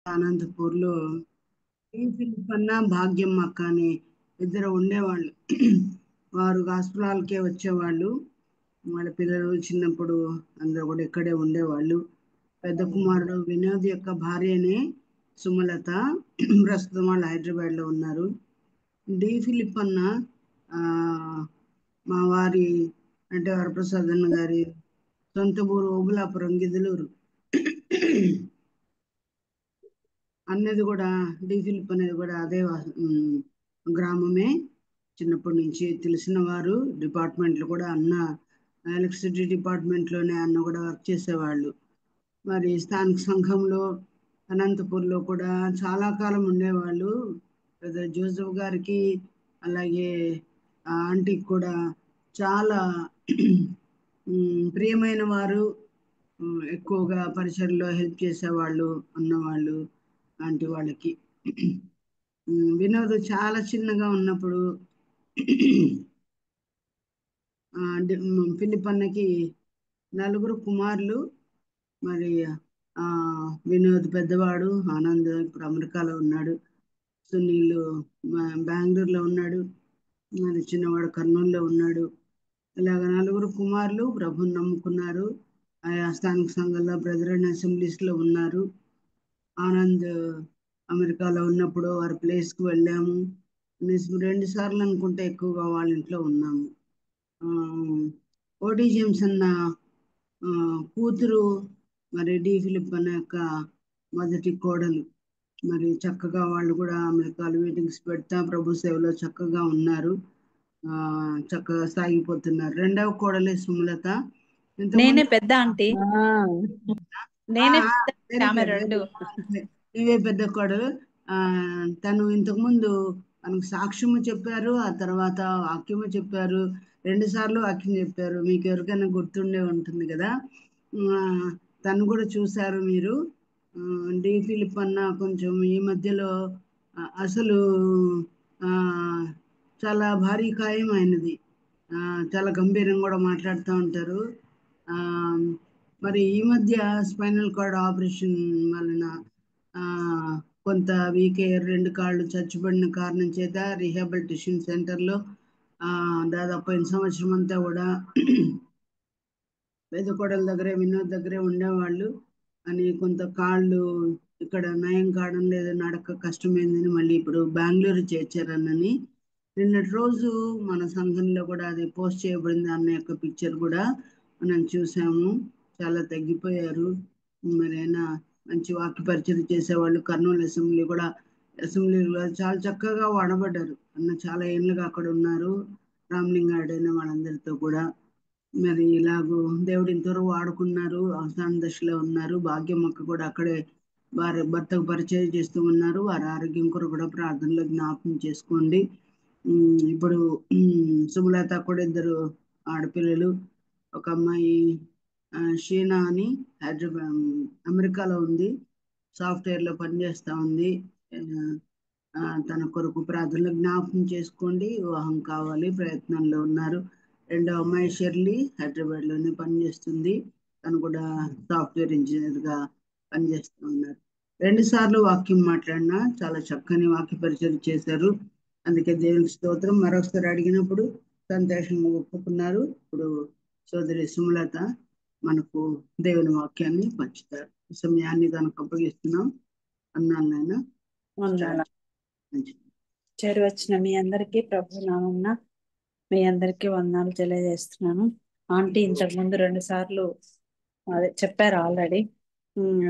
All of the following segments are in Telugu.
అనంతపూర్లో ఈ ఫిలిప్ భాగ్యం అక్క అని ఇద్దరు ఉండేవాళ్ళు. వారు హాస్పిటల్కే వచ్చేవాళ్ళు. వాళ్ళ పిల్లలు చిన్నప్పుడు అందరూ కూడా ఇక్కడే ఉండేవాళ్ళు. పెద్ద కుమారుడు వినోద్ యొక్క భార్యనే సుమలత. ప్రస్తుతం వాళ్ళు హైదరాబాద్లో ఉన్నారు. డి ఫిలిప్ అన్న ఆ, మా వారి అంటే వరప్రసాద్ అన్న గారి సొంత ఊరు ఓబులాపురం గిద్దలూరు. అన్నది కూడా డి ఫిలిప్ అనేది కూడా అదే గ్రామమే. చిన్నప్పటి నుంచి తెలిసిన వారు. డిపార్ట్మెంట్లు కూడా అన్న ఎలక్ట్రిసిటీ డిపార్ట్మెంట్లోనే అన్న కూడా వర్క్ చేసేవాళ్ళు. మరి స్థానిక సంఘంలో అనంతపూర్లో కూడా చాలా కాలం ఉండేవాళ్ళు. బ్రదర్ జోసెఫ్ గారికి అలాగే ఆ ఆంటీకి కూడా చాలా ప్రియమైన వారు. ఎక్కువగా పరిసరలో హెల్ప్ చేసేవాళ్ళు అన్నవాళ్ళు ఆంటీ వాళ్ళకి. వినోద్ చాలా చిన్నగా ఉన్నప్పుడు ఫిలిప్ అన్నకి నలుగురు కుమారులు. మరి ఆ వినోద్ పెద్దవాడు, ఆనంద్ ఇప్పుడు అమెరికాలో ఉన్నాడు, సునీల్ బెంగళూరులో ఉన్నాడు, మరి చిన్నవాడు కర్నూలులో ఉన్నాడు. ఇలాగ నలుగురు కుమారులు ప్రభుని నమ్ముకున్నారు. ఆయా స్థానిక సంఘాల్లో బ్రదర్ అండ్ అసెంబ్లీస్లో ఉన్నారు. ఆనంద్ అమెరికాలో ఉన్నప్పుడు వారి ప్లేస్కి వెళ్ళాము. 2 సార్లు అనుకుంటే ఎక్కువగా వాళ్ళ ఇంట్లో ఉన్నాము. ఓటీ జేమ్స్ అన్న కూతురు మరి డి ఫిలిప్ అనే యొక్క మొదటి కోడలు. మరి చక్కగా వాళ్ళు కూడా అమెరికాలో మీటింగ్స్ పెడతా ప్రభు సేవలో చక్కగా ఉన్నారు. చక్కగా సాగిపోతున్నారు. రెండవ కోడలే సుమలత. నేనే ఇంతకుముందు పెద్ద ఆంటీ, ఆ, నేనే ఆ, పెద్ద వెరీ ఆమె గుడ్, వెరీ రెండు. గుడ్. ఇవే పెద్ద కోడలు. ఆ, తను ఇంతకుముందు మనకు సాక్ష్యము చెప్పారు, ఆ తర్వాత వాక్యము చెప్పారు. 2 సార్లు వాక్యం చెప్పారు. మీకు ఎవరికైనా గుర్తుండే ఉంటుంది కదా. ఆ, తను కూడా చూశారు మీరు. డి ఫిలిప్ అన్న కొంచెం ఈ మధ్యలో అసలు ఆ, చాలా భారీ కాయం అయినది. చాలా గంభీరంగా కూడా మాట్లాడుతూ ఉంటారు. ఆ, మరి ఈ మధ్య స్పైనల్ కార్డ్ ఆపరేషన్ వలన ఆ, కొంత వీక్ అయ్యారు. 2 కాళ్ళు చచ్చుబడిన కారణం చేత రీహాబిలిటేషన్ సెంటర్లో దాదాపు పోయిన సంవత్సరం అంతా కూడా పెద్ద కోడల దగ్గరే వినోద్ దగ్గరే ఉండేవాళ్ళు. అని కొంత కాళ్ళు ఇక్కడ నయం కావడం లేదు, నడక కష్టమైందని మళ్ళీ ఇప్పుడు బెంగళూరు చేర్చారనని నిన్నటి రోజు మన సంఘంలో కూడా అది పోస్ట్ చేయబడింది. అన్న యొక్క పిక్చర్ కూడా మనం చూసాము. చాలా తగ్గిపోయారు. మరి అయినా మంచి వాక్య పరిచయం చేసేవాళ్ళు. కర్నూలు అసెంబ్లీలో చాలా చక్కగా వాడబడ్డారు. అన్న చాలా ఏళ్ళుగా అక్కడ ఉన్నారు. రామలింగాడైన వాళ్ళందరితో కూడా మరి ఇలాగూ దేవుడు ఇంతవరకు వాడుకున్నారు. అవసాన దశలో ఉన్నారు. భాగ్యమ్మక్క కూడా అక్కడే వారి భర్తకు పరిచయం చేస్తూ ఉన్నారు. వారి ఆరోగ్యం కొరకు కూడా ప్రార్థనలో జ్ఞాపకం చేసుకోండి. ఇప్పుడు సుమలత కూడా 2 ఆడపిల్లలు. ఒక అమ్మాయి షీనా అని హైదరాబాద్ అమెరికాలో ఉంది. సాఫ్ట్వేర్లో పనిచేస్తూ ఉంది. ఆ, తన కొరకు ప్రార్థనలు జ్ఞాపకం చేసుకోండి. వివాహం కావాలి, ప్రయత్నంలో ఉన్నారు. రెండో అమ్మాయి షెర్లీ హైదరాబాద్లోనే పనిచేస్తుంది. తను కూడా సాఫ్ట్వేర్ ఇంజనీర్గా పనిచేస్తూ ఉన్నారు. 2 సార్లు వాక్యం మాట్లాడినా చాలా చక్కని వాక్య పరిచయం చేశారు. అందుకే దేవునికి స్తోత్రం. మరొకసారి అడిగినప్పుడు సంతోషంగా ఒప్పుకున్నారు. ఇప్పుడు సోదరి సుమలత మనకు దేవుని వాక్యాన్ని పంచుతారు. ఈ సమయాన్ని దానికి అప్పగిస్తున్నాం. అన్నాను నాయన. వందనాలు. స్టార్ట్ మంచి చేరి వచ్చిన మీ అందరికీ ప్రభు నామమున మీ అందరికీ వందనాలు తెలియజేస్తున్నాను. ఆంటీ ఇంతకు ముందు 2 సార్లు అదే చెప్పారు ఆల్రెడీ.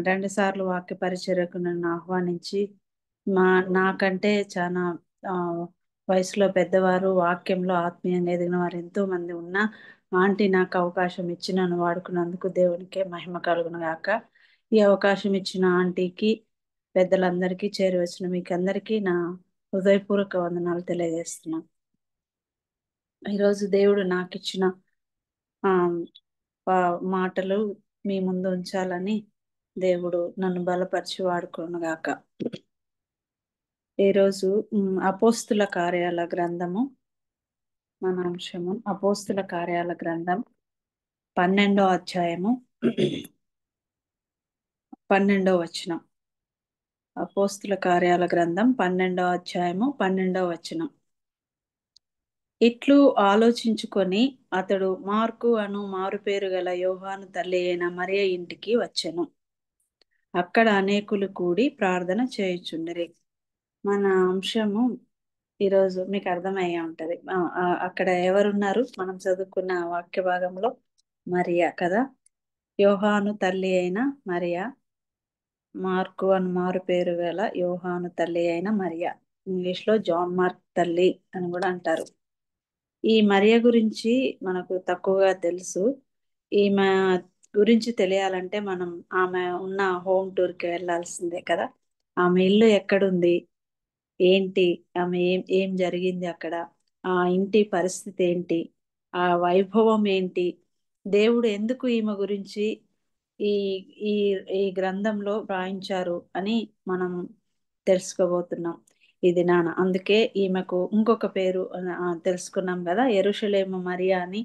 2 సార్లు వాక్య పరిచర్యకు నన్ను ఆహ్వానించి నాకంటే చాలా ఆ, వయసులో పెద్దవారు, వాక్యంలో ఆత్మీయంగా ఎదిగిన వారు ఎంతో మంది ఉన్నా ఆంటీ నాకు అవకాశం ఇచ్చి నన్ను వాడుకున్నందుకు దేవునికే మహిమ కలుగును గాక. ఈ అవకాశం ఇచ్చిన ఆంటీకి, పెద్దలందరికీ, చేరి వచ్చిన మీకు అందరికీ నా హృదయపూర్వక వందనాలు తెలియజేస్తున్నాను. ఈరోజు దేవుడు నాకు ఇచ్చిన ఆ మాటలు మీ ముందు ఉంచాలని దేవుడు నన్ను బలపరిచి వాడుకోనుగాక. ఈరోజు అపోస్తుల కార్యాల గ్రంథము, మన అంశము అపోస్తుల కార్యాల గ్రంథం 12వ అధ్యాయము 12వ వచనం. అపోస్తుల కార్యాల గ్రంథం 12వ అధ్యాయము 12వ వచనం. ఇట్లు ఆలోచించుకొని అతడు మార్కు అను మారుపేరు గల యోహాను తల్లి అయిన మరియ ఇంటికి వచ్చెను. అక్కడ అనేకులు కూడి ప్రార్థన చేయుచుండిరి. మన అంశము ఈరోజు మీకు అర్థమయ్యే ఉంటది. అక్కడ ఎవరున్నారు? మనం చదువుకున్న వాక్య భాగంలో మరియా కదా. యోహాను తల్లి అయిన మరియా, మార్కు అని మారు పేరు గల యోహాను తల్లి అయిన మరియా, ఇంగ్లీష్ లో జాన్ మార్క్ తల్లి అని కూడా అంటారు. ఈ మరియ గురించి మనకు తక్కువగా తెలుసు. ఈమె గురించి తెలియాలంటే మనం ఆమె ఉన్న హోమ్ టూర్కి వెళ్ళాల్సిందే కదా. ఆమె ఇల్లు ఎక్కడుంది, ఏంటి, ఆమె ఏం జరిగింది అక్కడ, ఆ ఇంటి పరిస్థితి ఏంటి, ఆ వైభవం ఏంటి, దేవుడు ఎందుకు ఈమె గురించి ఈ ఈ ఈ గ్రంథంలో వ్రాయించారు అని మనం తెలుసుకోబోతున్నాం ఇది నాన్న. అందుకే ఈమెకు ఇంకొక పేరు తెలుసుకున్నాం కదా, యెరూషలేము మరియా అని,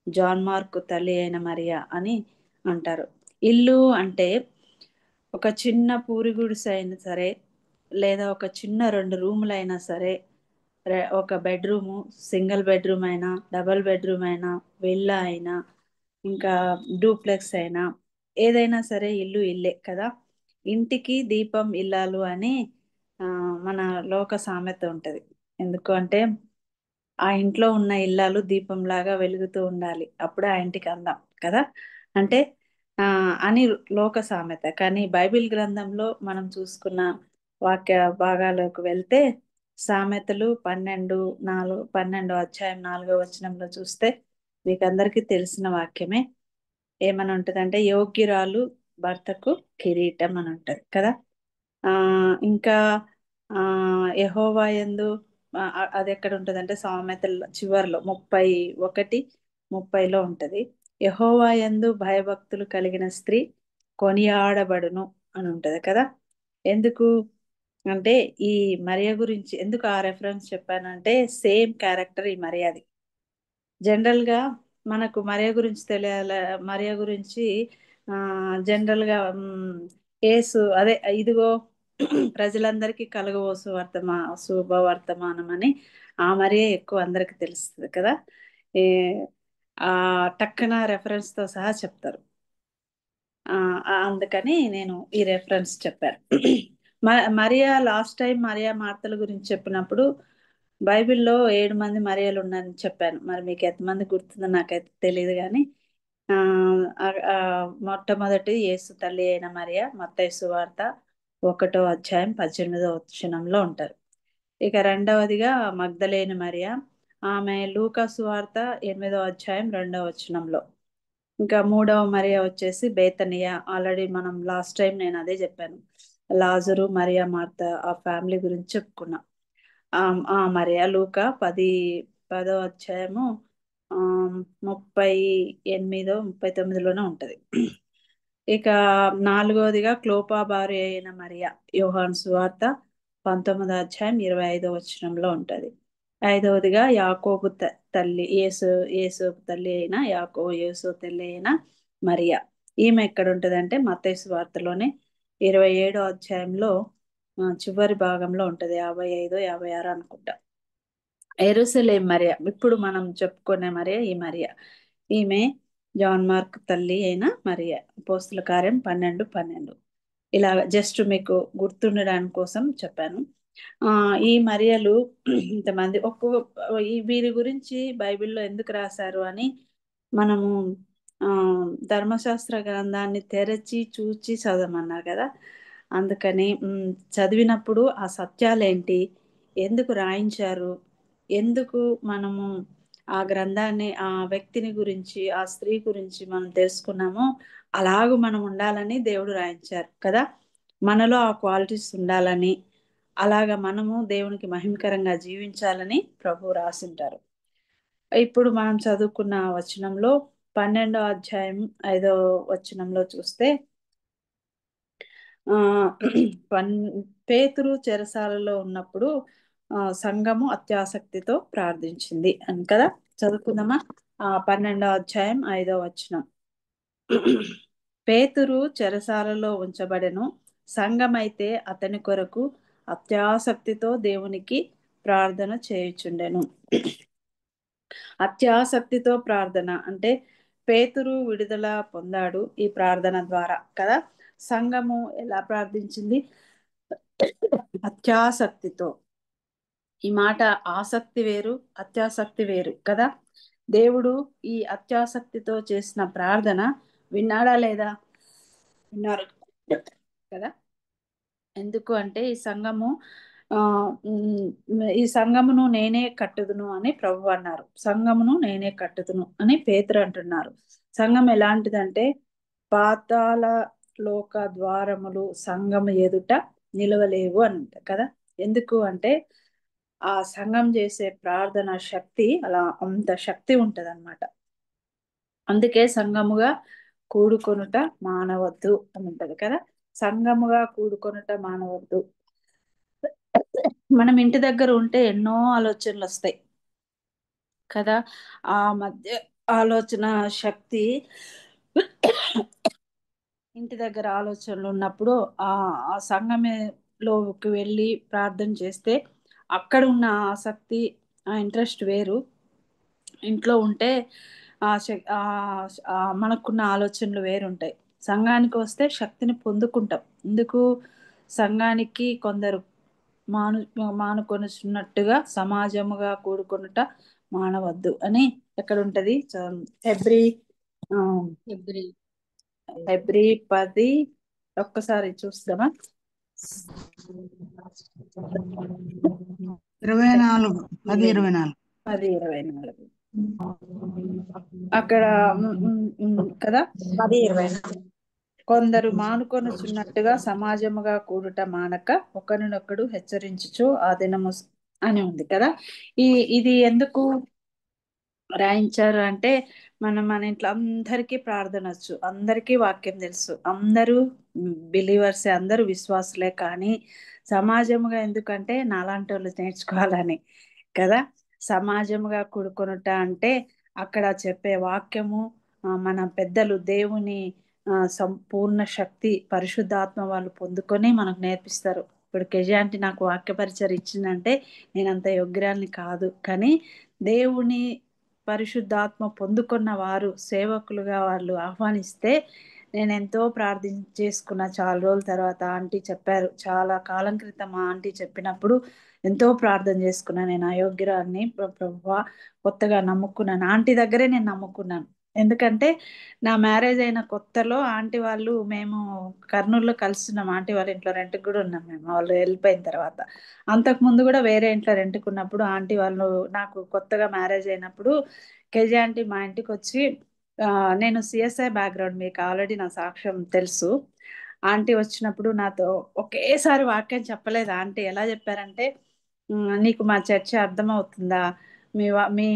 జాన్ మార్క్ తల్లి అయిన మరియా అని అంటారు. ఇల్లు అంటే ఒక చిన్న పూరి గుడిసె అయినా సరే, లేదా ఒక చిన్న 2 రూములు అయినా సరే, ఒక బెడ్రూము, సింగిల్ బెడ్రూమ్ అయినా, డబల్ బెడ్రూమ్ అయినా, విల్లా అయినా, ఇంకా డూప్లెక్స్ అయినా, ఏదైనా సరే ఇల్లు ఇల్లే కదా. ఇంటికి దీపం ఇల్లాలు అని మన లోక సామెత ఉంటది. ఎందుకు అంటే ఆ ఇంట్లో ఉన్న ఇల్లాలు దీపంలాగా వెలుగుతూ ఉండాలి, అప్పుడే ఆ ఇంటికి అందం కదా. అంటే అని లోక సామెత. కానీ బైబిల్ గ్రంథంలో మనం చూసుకున్న వాక్య భాగాలకు వెళ్తే సామెతలు 12వ అధ్యాయం 4వ వచనంలో చూస్తే మీకు అందరికీ తెలిసిన వాక్యమే. ఏమని ఉంటదంటే, యోగ్యురాలు భర్తకు కిరీటం అని ఉంటది కదా. ఇంకా యెహోవా యందు అది ఎక్కడ ఉంటది అంటే సామెతల చివర్లో 31:30లో ఉంటది. యెహోవా యందు భయభక్తులు కలిగిన స్త్రీ కొనియాడబడును అని ఉంటది కదా. ఎందుకు అంటే ఈ మరియ గురించి ఎందుకు ఆ రెఫరెన్స్ చెప్పానంటే, సేమ్ క్యారెక్టర్ ఈ మరియది. జనరల్ గా మనకు మరియ గురించి తెలియాల, మరియ గురించి జనరల్ గా యేసు అదే ఇదిగో ప్రజలందరికీ కలుగబో శుభవర్తమానం అని ఆ మరియే ఎక్కువ అందరికి తెలుస్తుంది కదా. ఏ ఆ టక్కన రెఫరెన్స్ తో సహా చెప్తారు. అందుకని నేను ఈ రెఫరెన్స్ చెప్పాను. మరియా లాస్ట్ టైం మరియా మార్తల గురించి చెప్పినప్పుడు బైబిల్లో 7 మంది మరియలు ఉన్నారని చెప్పాను. మరి మీకు ఎంతమంది గుర్తుందో నాకైతే తెలియదు. కానీ మొట్టమొదటి యేసు తల్లి అయిన మరియా మత్తయి సువార్త 1వ అధ్యాయం 18వ వచనంలో ఉంటారు. ఇక రెండవదిగా మగ్దలేని మరియా, ఆమె లూకా సువార్త 8వ అధ్యాయం 2వ వచనంలో. ఇంకా మూడవ మరియా వచ్చేసి బేతనియా. ఆల్రెడీ మనం లాస్ట్ టైం నేను అదే చెప్పాను, లాజరు మరియా మార్త ఆ ఫ్యామిలీ గురించి చెప్పుకున్నాం. ఆ మరియా లూకా 10వ అధ్యాయము 38, 39లోనే ఉంటది. ఇక నాలుగవదిగా క్లోపా భార్య అయిన మరియా, యోహాను సువార్త 19వ అధ్యాయం 25వ వచనంలో ఉంటది. ఐదవదిగా యాకోబు తల్లి, యేసు తల్లి అయిన యేసు తల్లి అయిన మరియా. ఈమె ఎక్కడ ఉంటది అంటే మత్తయి సువార్తలోనే 27వ అధ్యాయంలో చివరి భాగంలో ఉంటది, 55, 56 అనుకుంటా. యెరూషలేము మరియా, ఇప్పుడు మనం చెప్పుకునే మరియా ఈ మరియా. ఈమె జాన్ మార్క్ తల్లి అయిన మరియా. అపోస్తుల కార్యం 12:12. ఇలా జస్ట్ మీకు గుర్తుండడానికి కోసం చెప్పాను. ఈ మరియలు ఇంతమంది వీరి గురించి బైబిల్లో ఎందుకు రాశారు అని మనము ధర్మశాస్త్ర గ్రంథాన్ని తెరచి చూచి చదవమన్నారు కదా. అందుకని చదివినప్పుడు ఆ సత్యాలేంటి, ఎందుకు రాయించారు, ఎందుకు మనము ఆ గ్రంథాన్ని, ఆ వ్యక్తిని గురించి, ఆ స్త్రీ గురించి మనం తెలుసుకున్నామో అలాగూ మనం ఉండాలని దేవుడు రాయించారు కదా. మనలో ఆ క్వాలిటీస్ ఉండాలని, అలాగా మనము దేవునికి మహిమకరంగా జీవించాలని ప్రభు రాసింటారు. ఇప్పుడు మనం చదువుకున్న వచనంలో 12వ అధ్యాయం 5వ వచనంలో చూస్తే పేతురు చెరసాలలో ఉన్నప్పుడు సంఘము అత్యాసక్తితో ప్రార్థించింది అని కదా. చదువుకుందామా 12వ అధ్యాయం 5వ వచనం. పేతురు చెరసాలలో ఉంచబడెను. సంఘం అయితే అతని కొరకు అత్యాసక్తితో దేవునికి ప్రార్థన చేయుచుండెను. అత్యాసక్తితో ప్రార్థన అంటే పేతురు విడుదల పొందాడు ఈ ప్రార్థన ద్వారా కదా. సంఘము ఎలా ప్రార్థించింది? అత్యాసక్తితో. ఈ మాట ఆసక్తి వేరు, అత్యాసక్తి వేరు కదా. దేవుడు ఈ అత్యాసక్తితో చేసిన ప్రార్థన విన్నాడా లేదా? విన్నారు కదా. ఎందుకు అంటే ఈ సంఘమును నేనే కట్టుదును అని ప్రభు అన్నారు. సంఘమును నేనే కట్టుదును అని పేతురు అంటున్నారు. సంఘం ఎలాంటిదంటే పాతాళ లోక ద్వారములు సంఘము ఎదుట నిలవలేవు అంట కదా. ఎందుకు అంటే ఆ సంఘం చేసే ప్రార్థన శక్తి అలా అంత శక్తి ఉంటది అనమాట. అందుకే సంఘముగా కూడుకొనుట మానవద్దు అని ఉంటది కదా. సంఘముగా కూడుకొనుట మానవద్దు. మనం ఇంటి దగ్గర ఉంటే ఎన్నో ఆలోచనలు వస్తాయి కదా. ఆ మధ్య ఆలోచన శక్తి ఇంటి దగ్గర ఆలోచనలు ఉన్నప్పుడు ఆ ఆ సంఘంలోకి వెళ్ళి ప్రార్థన చేస్తే అక్కడ ఉన్న ఆసక్తి, ఆ ఇంట్రెస్ట్ వేరు. ఇంట్లో ఉంటే మనకున్న ఆలోచనలు వేరుంటాయి. సంఘానికి వస్తే శక్తిని పొందుకుంటాం. ఎందుకు? సంఘానికి కొందరు మానుకొనుచున్నట్టుగా సమాజముగా కూడుకొనుట మానవద్దు అని ఎక్కడ ఉంటది? హెబ్రీ ఆ, హెబ్రీ 10 ఒక్కసారి చూస్తామా? 24 10 24 10:24 అక్కడ కదా. 10:24 కొందరు మానుకొనుచున్నట్టుగా సమాజముగా కూడుట మానక ఒకరినొకడు హెచ్చరించుచు ఆ దినము అని ఉంది కదా. ఇది ఎందుకు రాయించారు అంటే మన ఇంట్లో అందరికీ ప్రార్థన వచ్చు, అందరికీ వాక్యం తెలుసు, అందరూ బిలీవర్సే, అందరూ విశ్వాసులే. కానీ సమాజముగా ఎందుకంటే నాలాంటి వాళ్ళు నేర్చుకోవాలని కదా. సమాజముగా కూడుకొనుట అంటే అక్కడ చెప్పే వాక్యము మన పెద్దలు దేవుని సంపూర్ణ శక్తి పరిశుద్ధాత్మ వాళ్ళు పొందుకొని మనకు నేర్పిస్తారు. ఇప్పుడు కెజాంటి నాకు వాక్య పరిచయం ఇచ్చిందంటే నేను అంత యోగ్యురాల్ని కాదు, కానీ దేవుని పరిశుద్ధాత్మ పొందుకున్న వారు సేవకులుగా వాళ్ళు ఆహ్వానిస్తే నేను ఎంతో చేసుకున్న. చాలా రోజుల తర్వాత ఆంటీ చెప్పారు, చాలా కాలం క్రితం మా ఆంటీ చెప్పినప్పుడు ఎంతో ప్రార్థన చేసుకున్నా. నేను అయోగ్యురాల్ని ప్రభువా, కొత్తగా నమ్ముకున్నాను. ఆంటీ దగ్గరే నేను నమ్ముకున్నాను. ఎందుకంటే నా మ్యారేజ్ అయిన కొత్తలో ఆంటీ వాళ్ళు మేము కర్నూలులో కలుస్తున్నాం. ఆంటీ వాళ్ళ ఇంట్లో రెంట్కి కూడా ఉన్నాం మేము, వాళ్ళు వెళ్ళిపోయిన తర్వాత. అంతకు ముందు కూడా వేరే ఇంట్లో రెంట్కి ఉన్నప్పుడు ఆంటీ వాళ్ళు నాకు కొత్తగా మ్యారేజ్ అయినప్పుడు కేజీ ఆంటీ మా ఇంటికి వచ్చి నేను సిఎస్ఐ బ్యాక్గ్రౌండ్ మీకు ఆల్రెడీ నా సాక్ష్యం తెలుసు. ఆంటీ వచ్చినప్పుడు నాతో ఒకేసారి వాక్యం చెప్పలేదు. ఆంటీ ఎలా చెప్పారంటే, నీకు మా చర్చ అర్థమవుతుందా? మీ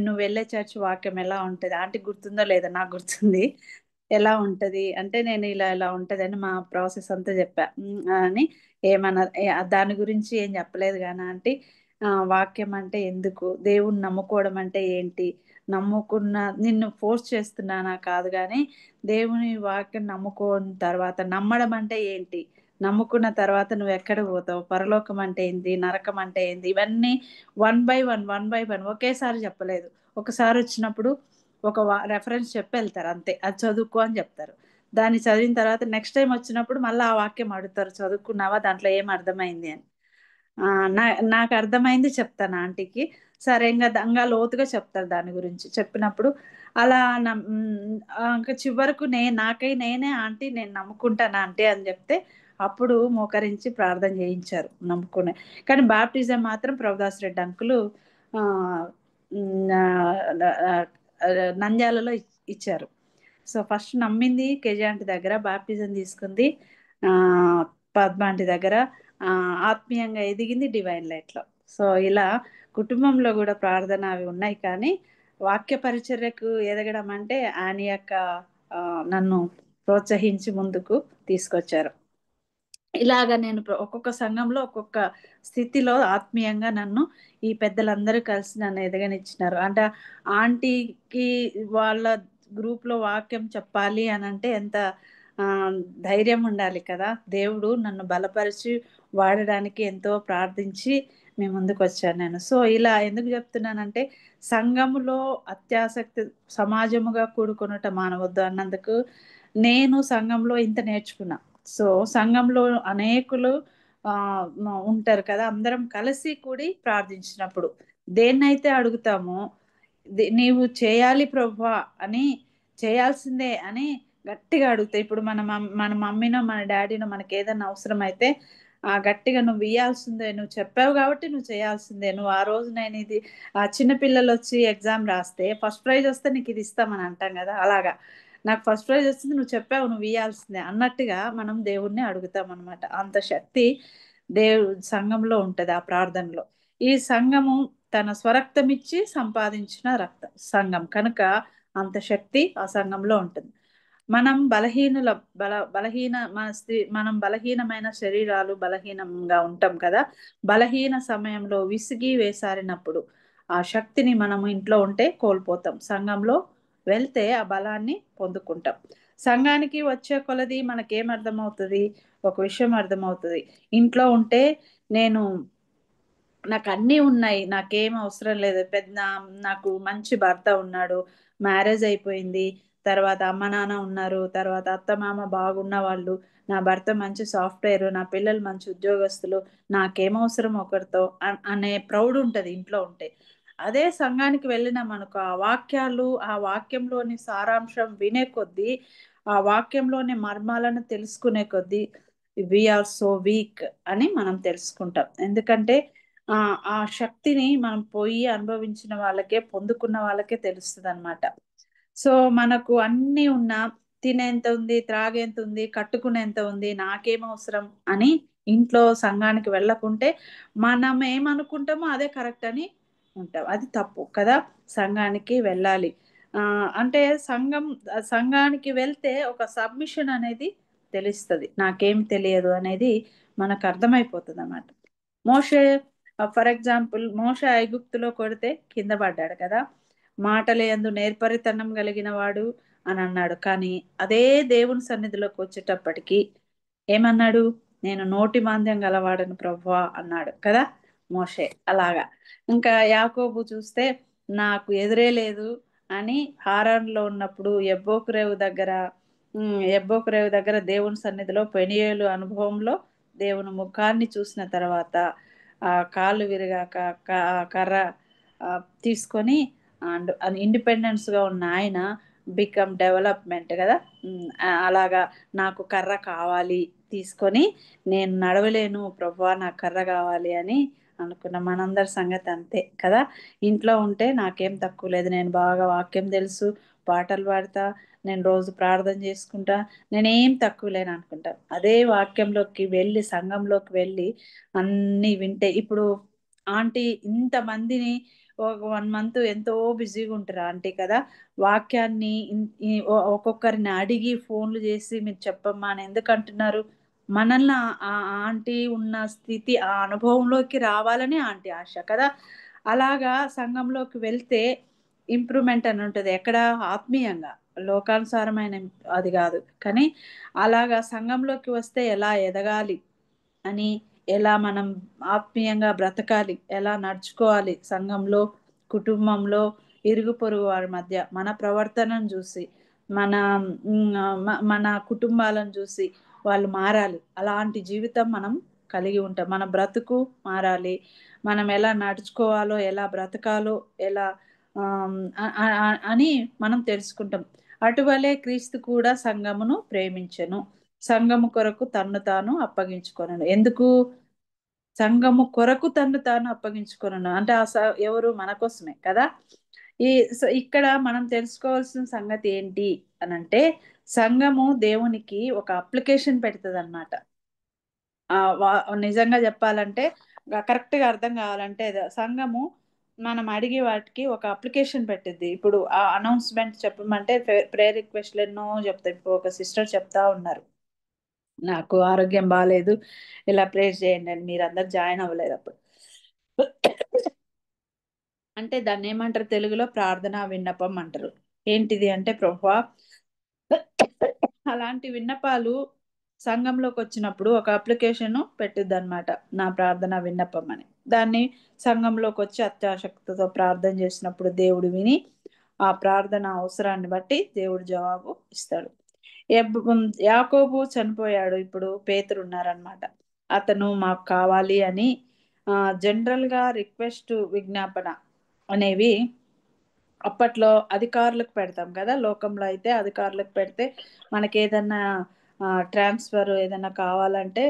నువ్వు వెళ్ళే చర్చ్ వాక్యం ఎలా ఉంటుంది? ఆంటీ గుర్తుందో లేదో, నాకు గుర్తుంది. ఎలా ఉంటది అంటే నేను ఇలా ఉంటది అని మా ప్రాసెస్ అంతా చెప్పా. అని ఏమన్నా దాని గురించి ఏం చెప్పలేదు కానీ ఆంటీ వాక్యం అంటే ఎందుకు, దేవుణ్ణి నమ్ముకోవడం అంటే ఏంటి, నమ్ముకున్న నిన్ను ఫోర్స్ చేస్తున్నానా కాదు, కానీ దేవుని వాక్యం నమ్ముకున్న తర్వాత నమ్మడం అంటే ఏంటి, నమ్ముకున్న తర్వాత నువ్వు ఎక్కడ పోతావు, పరలోకం అంటే ఏంటి, నరకం అంటే ఏంటి, ఇవన్నీ వన్ బై వన్ ఒకేసారి చెప్పలేదు. ఒకసారి వచ్చినప్పుడు ఒక రెఫరెన్స్ చెప్పి వెళ్తారు అంతే, అది చదువుకో అని చెప్తారు. దాన్ని చదివిన తర్వాత నెక్స్ట్ టైం వచ్చినప్పుడు మళ్ళీ ఆ వాక్యం అడుగుతారు, చదువుకున్నావా, దాంట్లో ఏం అర్థమైంది అని. నాకు అర్థమైంది చెప్తాను ఆంటీకి. సరే ఇంకా లోతుగా చెప్తారు దాని గురించి. చెప్పినప్పుడు అలా ఇంకా చివరకు నేనే ఆంటీ నేను నమ్ముకుంటాను ఆంటీ అని చెప్తే అప్పుడు మోకరించి ప్రార్థన చేయించారు నమ్ముకునే. కానీ బాప్టిజం మాత్రం ప్రభుదాస్ రెడ్డి అంకులు నంద్యాలలో ఇచ్చారు. సో ఫస్ట్ నమ్మింది కేజీ ఆంటీ దగ్గర, బాప్టిజం తీసుకుంది పద్మ ఆంటీ దగ్గర, ఆత్మీయంగా ఎదిగింది డివైన్ లైట్లో. సో ఇలా కుటుంబంలో కూడా ప్రార్థన అవి ఉన్నాయి. కానీ వాక్య పరిచర్యకు ఎదగడం అంటే ఆయన యొక్క నన్ను ప్రోత్సహించి ముందుకు తీసుకొచ్చారు. ఇలాగా నేను ఒక్కొక్క సంఘంలో ఒక్కొక్క స్థితిలో ఆత్మీయంగా నన్ను ఈ పెద్దలందరూ కలిసి నన్ను ఎదగనిచ్చినారు. అంటే ఆంటీకి వాళ్ళ గ్రూప్లో వాక్యం చెప్పాలి అని అంటే ఎంత ఆ ధైర్యం ఉండాలి కదా. దేవుడు నన్ను బలపరిచి వాడడానికి ఎంతో ప్రార్థించి మీ ముందుకు వచ్చాను నేను. సో ఇలా ఎందుకు చెప్తున్నానంటే, సంఘములో అత్యాసక్తి సమాజముగా కూడుకొనుట మానవద్దు అన్నందుకు నేను సంఘంలో ఇంత నేర్చుకున్నా. సో సంఘంలో అనేకులు ఉంటారు కదా, అందరం కలిసి కూడి ప్రార్థించినప్పుడు దేన్నైతే అడుగుతామో నీవు చేయాలి ప్రభువా అని, చేయాల్సిందే అని గట్టిగా అడుగుతాయి. ఇప్పుడు మన మమ్మీనో మన డాడీనో మనకి ఏదైనా అవసరం అయితే గట్టిగా నువ్వు ఇయ్యాల్సిందే, నువ్వు చెప్పావు కాబట్టి నువ్వు చేయాల్సిందే, నువ్వు ఆ రోజు నేను ఇది చిన్నపిల్లలు వచ్చి ఎగ్జామ్ రాస్తే ఫస్ట్ ప్రైజ్ వస్తే నీకు ఇది ఇస్తామని అంటాం కదా, అలాగా నాకు ఫస్ట్ ప్రైజ్ వస్తుంది నువ్వు చెప్పావు నువ్వు ఇయ్యాల్సిందే అన్నట్టుగా మనం దేవుణ్ణి అడుగుతాం అనమాట. అంత శక్తి సంఘంలో ఉంటది ఆ ప్రార్థనలో. ఈ సంఘము తన స్వరక్తమిచ్చి సంపాదించిన రక్తం సంఘం కనుక అంత శక్తి ఆ సంఘంలో ఉంటుంది. మనం బలహీనుల బలహీన మనం బలహీనమైన శరీరాలు బలహీనంగా ఉంటాం కదా. బలహీన సమయంలో విసిగి వేసారినప్పుడు ఆ శక్తిని మనము ఇంట్లో ఉంటే కోల్పోతాం, సంఘంలో వెళ్తే ఆ బలాన్ని పొందుకుంటాం. సంఘానికి వచ్చే కొలది మనకేం అర్థమవుతుంది, ఒక విషయం అర్థమవుతుంది. ఇంట్లో ఉంటే నేను నాకు అన్నీ ఉన్నాయి, నాకేం అవసరం లేదు, పెద్ద నాకు మంచి భర్త ఉన్నాడు, మ్యారేజ్ అయిపోయింది, తర్వాత అమ్మ నాన్న ఉన్నారు, తర్వాత అత్త మామ బాగున్న వాళ్ళు, నా భర్త మంచి సాఫ్ట్వేర్, నా పిల్లలు మంచి ఉద్యోగస్తులు, నాకేం అవసరం ఒకరితో అనే ప్రౌడ్ ఉంటది ఇంట్లో ఉంటే. అదే సంఘానికి వెళ్ళినాం అనుకో, ఆ వాక్యాలు ఆ వాక్యంలోని సారాంశం వినే కొద్దీ, ఆ వాక్యంలోని మర్మాలను తెలుసుకునే కొద్దీ వీఆర్ సో వీక్ అని మనం తెలుసుకుంటాం. ఎందుకంటే ఆ ఆ శక్తిని మనం పోయి అనుభవించిన వాళ్ళకే, పొందుకున్న వాళ్ళకే తెలుస్తుంది అనమాట. సో మనకు అన్ని ఉన్నా, తినేంత ఉంది, త్రాగేంత ఉంది, కట్టుకునేంత ఉంది, నాకేం అవసరం అని ఇంట్లో సంఘానికి వెళ్ళకుంటే మనం ఏమనుకుంటామో అదే కరెక్ట్ అని ఉంటాం. అది తప్పు కదా. సంఘానికి వెళ్ళాలి. అంటే సంఘానికి వెళ్తే ఒక సబ్మిషన్ అనేది తెలుస్తుంది, నాకేం తెలియదు అనేది మనకు అర్థమైపోతుంది అన్నమాట. మోషే ఫర్ ఎగ్జాంపుల్, మోషే ఐగుప్తులో కొడితే కింద పడ్డాడు కదా, మాటల యందు నేర్పరితనం కలిగిన వాడు అని అన్నాడు. కానీ అదే దేవుని సన్నిధిలోకి వచ్చేటప్పటికి ఏమన్నాడు, నేను నోటి మాంద్యం గలవాడను ప్రభువా అన్నాడు కదా మోషే. అలాగా ఇంకా యాకోబు చూస్తే నాకు ఎదురే లేదు అని హారాన్లో ఉన్నప్పుడు ఎబ్బోకు రేవు దగ్గర దేవుని సన్నిధిలో పెనియేలు అనుభవంలో దేవుని ముఖాన్ని చూసిన తర్వాత ఆ కాళ్ళు విరిగాక కర్ర తీసుకొని అండ్ ఇండిపెండెన్స్ గా ఉన్న ఆయన బికమ్ డెవలప్మెంట్ కదా. అలాగా నాకు కర్ర కావాలి తీసుకొని, నేను నడవలేను ప్రభువా నాకు కర్ర కావాలి అని అనుకున్న మనందరి సంగతి అంతే కదా. ఇంట్లో ఉంటే నాకేం తక్కువ లేదు, నేను బాగా వాక్యం తెలుసు, పాటలు పాడతా, నేను రోజు ప్రార్థన చేసుకుంటా, నేనేం తక్కువ లేను అనుకుంటా. అదే వాక్యంలోకి వెళ్ళి సంఘంలోకి వెళ్ళి అన్ని వింటే, ఇప్పుడు ఆంటీ ఇంతమందిని ఒక 1 month ఎంతో బిజీగా ఉంటారు ఆంటీ కదా, వాక్యాన్ని ఒక్కొక్కరిని అడిగి ఫోన్లు చేసి మీరు చెప్పమ్మా అని ఎందుకు అంటున్నారు, మనల్ని ఆ ఆంటీ ఉన్న స్థితి ఆ అనుభవంలోకి రావాలని ఆంటీ ఆశ కదా. అలాగా సంఘంలోకి వెళ్తే ఇంప్రూవ్మెంట్ అని ఉంటుంది, ఎక్కడ ఆత్మీయంగా, లోకానుసారమైన అది కాదు కానీ అలాగా సంఘంలోకి వస్తే ఎలా ఎదగాలి అని, ఎలా మనం ఆత్మీయంగా బ్రతకాలి, ఎలా నడుచుకోవాలి సంఘంలో, కుటుంబంలో, ఇరుగు పొరుగు వారి మధ్య మన ప్రవర్తనను చూసి, మన మన కుటుంబాలను చూసి వాళ్ళు మారాలి. అలాంటి జీవితం మనం కలిగి ఉంటాం. మన బ్రతుకు మారాలి, మనం ఎలా నడుచుకోవాలో, ఎలా బ్రతకాలో, ఎలా అని మనం తెలుసుకుంటాం. అటువలే క్రీస్తు కూడా సంఘమును ప్రేమించెను, సంఘము కొరకు తన్ను తాను అప్పగించుకొనను. ఎందుకు సంఘము కొరకు తన్ను తాను అప్పగించుకొనను అంటే ఎవరు మన కోసమే కదా. ఈ ఇక్కడ మనం తెలుసుకోవాల్సిన సంగతి ఏంటి అని అంటే, సంఘము దేవునికి ఒక అప్లికేషన్ పెడుతుంది అనమాట. నిజంగా చెప్పాలంటే, కరెక్ట్ గా అర్థం కావాలంటే, సంఘము మనం అడిగే వాటికి ఒక అప్లికేషన్ పెట్టింది. ఇప్పుడు ఆ అనౌన్స్మెంట్ చెప్పమంటే ప్రేయర్ రిక్వెస్ట్లు ఎన్నో చెప్తాయి. ఇప్పుడు ఒక సిస్టర్ చెప్తా ఉన్నారు, నాకు ఆరోగ్యం బాగాలేదు, ఇలా ప్రేర్ చేయండి అని, మీరు అందరు జాయిన్ అవ్వలేదు అప్పుడు. అంటే దాన్ని ఏమంటారు తెలుగులో, ప్రార్థనా విన్నపం అంటారు. ఏంటిది అంటే, ప్రభువా అలాంటి విన్నపాలు సంఘంలోకి వచ్చినప్పుడు ఒక అప్లికేషన్ పెట్టిద్ది అనమాట, నా ప్రార్థన విన్నపం అని. దాన్ని సంఘంలోకి వచ్చి అత్యాసక్తితో ప్రార్థన చేసినప్పుడు దేవుడు విని ఆ ప్రార్థన అవసరాన్ని బట్టి దేవుడు జవాబు ఇస్తాడు. యాకోబు చనిపోయాడు, ఇప్పుడు పేతురు ఉన్నారనమాట. అతను మాకు కావాలి అని జనరల్ గా రిక్వెస్ట్, విజ్ఞాపన అనేవి అప్పట్లో అధికారులకు పెడతాం కదా. లోకంలో అయితే అధికారులకు పెడితే మనకి ఏదన్నా ట్రాన్స్ఫర్ ఏదైనా కావాలంటే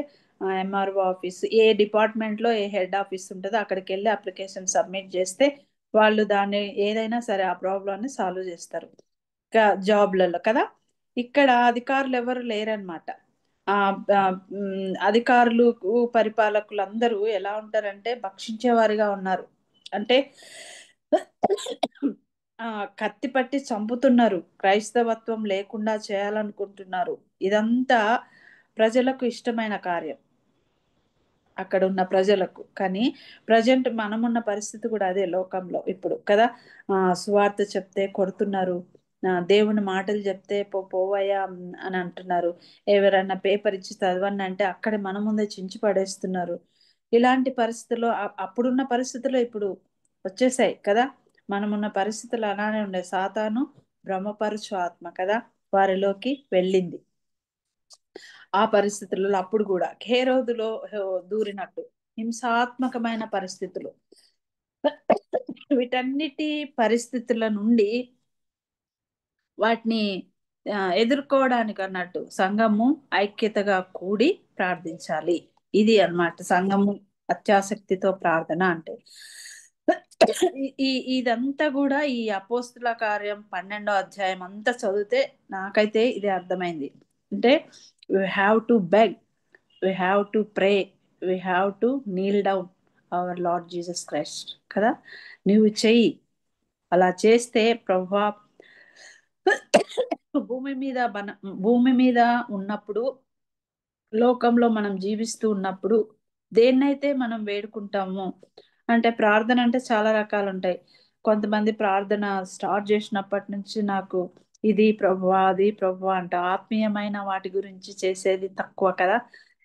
ఎంఆర్ఓ ఆఫీస్, ఏ డిపార్ట్మెంట్లో ఏ హెడ్ ఆఫీస్ ఉంటుందో అక్కడికి వెళ్ళి అప్లికేషన్ సబ్మిట్ చేస్తే వాళ్ళు దాన్ని ఏదైనా సరే ఆ ప్రాబ్లమ్ని సాల్వ్ చేస్తారు జాబ్లలో కదా. ఇక్కడ అధికారులు ఎవరు లేరనమాట. ఆ ఆ, అధికారులు, పరిపాలకులు అందరూ ఎలా ఉంటారంటే భక్షించేవారిగా ఉన్నారు. అంటే ఆ కత్తి పట్టి చంపుతున్నారు, క్రైస్తవత్వం లేకుండా చేయాలనుకుంటున్నారు. ఇదంతా ప్రజలకు ఇష్టమైన కార్యం అక్కడ ఉన్న ప్రజలకు. కానీ ప్రజెంట్ మనమున్న పరిస్థితి కూడా అదే లోకంలో ఇప్పుడు కదా. సువార్త చెప్తే కొడుతున్నారు, దేవుని మాటలు చెప్తే పోవయ్యా అని అంటున్నారు. ఎవరన్నా పేపర్ ఇచ్చి చదవండి అంటే అక్కడే మన ముందే చించి పడేస్తున్నారు. ఇలాంటి పరిస్థితుల్లో అప్పుడున్న పరిస్థితుల్లో ఇప్పుడు వచ్చేసాయి కదా. మనమున్న పరిస్థితులు అలానే ఉండే. సాతాను భ్రమపరుచు ఆత్మ కదా వారిలోకి వెళ్ళింది. ఆ పరిస్థితులలో అప్పుడు కూడా హేరోదులో దూరినట్టు హింసాత్మకమైన పరిస్థితులు, వీటన్నిటి పరిస్థితుల నుండి వాటిని ఎదుర్కోవడానికి అన్నట్టు సంఘము ఐక్యతగా కూడి ప్రార్థించాలి. ఇది అన్నమాట సంఘము అత్యాసక్తితో ప్రార్థన అంటే. ఇదంతా కూడా ఈ అపోస్తుల కార్యం 12వ అధ్యాయం అంతా చదివితే నాకైతే ఇది అర్థమైంది. అంటే we have to beg, we have to pray, we have to kneel down our Lord Jesus Christ కదా. నువ్వు చెయ్యి, అలా చేస్తే ప్రభువా భూమి మీద ఉన్నప్పుడు, లోకంలో మనం జీవిస్తూ ఉన్నప్పుడు దేన్నైతే మనం వేడుకుంటామో, అంటే ప్రార్థన అంటే చాలా రకాలు ఉంటాయి. కొంతమంది ప్రార్థన స్టార్ట్ చేసినప్పటి నుంచి నాకు ఇది ప్రభువా అది ప్రభువా అంట ఆత్మీయమైన వాటి గురించి చేసేది తక్కువ కదా.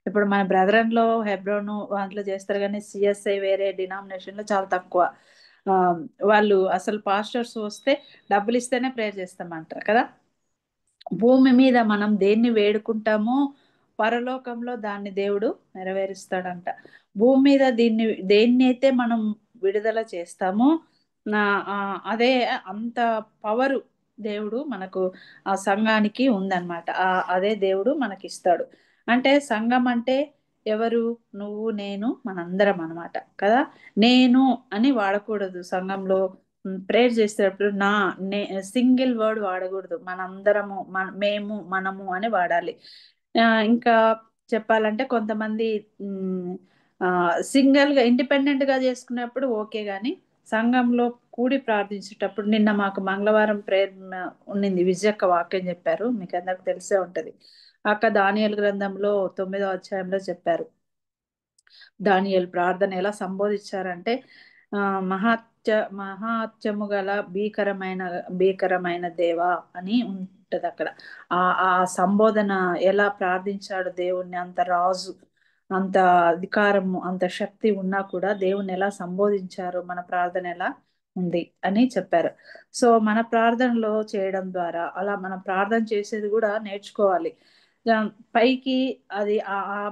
ఇప్పుడు మన బ్రదరన్ లో హెబ్రోను వాటిలో చేస్తారు, కానీ సిఎస్ఐ వేరే డినామినేషన్ లో చాలా తక్కువ. ఆ, వాళ్ళు అసలు పాస్టర్స్ వస్తే డబ్బులు ఇస్తేనే ప్రేయర్ చేస్తామంటారు కదా. భూమి మీద మనం దేన్ని వేడుకుంటామో పరలోకంలో దాన్ని దేవుడు నెరవేరుస్తాడంట. భూమి మీద దేన్ని అయితే మనం విడుదల చేస్తామో నా అదే అంత పవరు దేవుడు మనకు ఆ సంఘానికి ఉందన్నమాట. అదే దేవుడు మనకి ఇస్తాడు. అంటే సంఘం అంటే ఎవరు? నువ్వు నేను మనందరం అన్నమాట కదా. నేను అని వాడకూడదు సంఘంలో. ప్రేయర్ చేసేటప్పుడు సింగిల్ వర్డ్ వాడకూడదు. మనందరము, మేము, మనము అని వాడాలి. ఇంకా చెప్పాలంటే కొంతమంది సింగిల్ గా ఇండిపెండెంట్ గా చేసుకునేప్పుడు ఓకే, గాని సంఘంలో కూడి ప్రార్థించేటప్పుడు నిన్న మాకు మంగళవారం ప్రేయర్ ఉన్నింది. విజయక్క వాక్యం చెప్పారు, మీకు అందరికి తెలిసే ఉంటది. అక్క దానియేలు గ్రంథంలో 9వ అధ్యాయంలో చెప్పారు. దానియేలు ప్రార్థన ఎలా సంబోధించారంటే మహాత్యము గల భీకరమైన దేవా అని ఉంటది అక్కడ. ఆ సంబోధన ఎలా ప్రార్థించాడు దేవుణ్ణి, అంత రాజు, అంత అధికారము, అంత శక్తి ఉన్నా కూడా దేవుణ్ణి ఎలా సంబోధించారు, మన ప్రార్థన ఎలా ఉంది అని చెప్పారు. సో మన ప్రార్థనలో చేయడం ద్వారా అలా మనం ప్రార్థన చేసేది కూడా నేర్చుకోవాలి. పైకి అది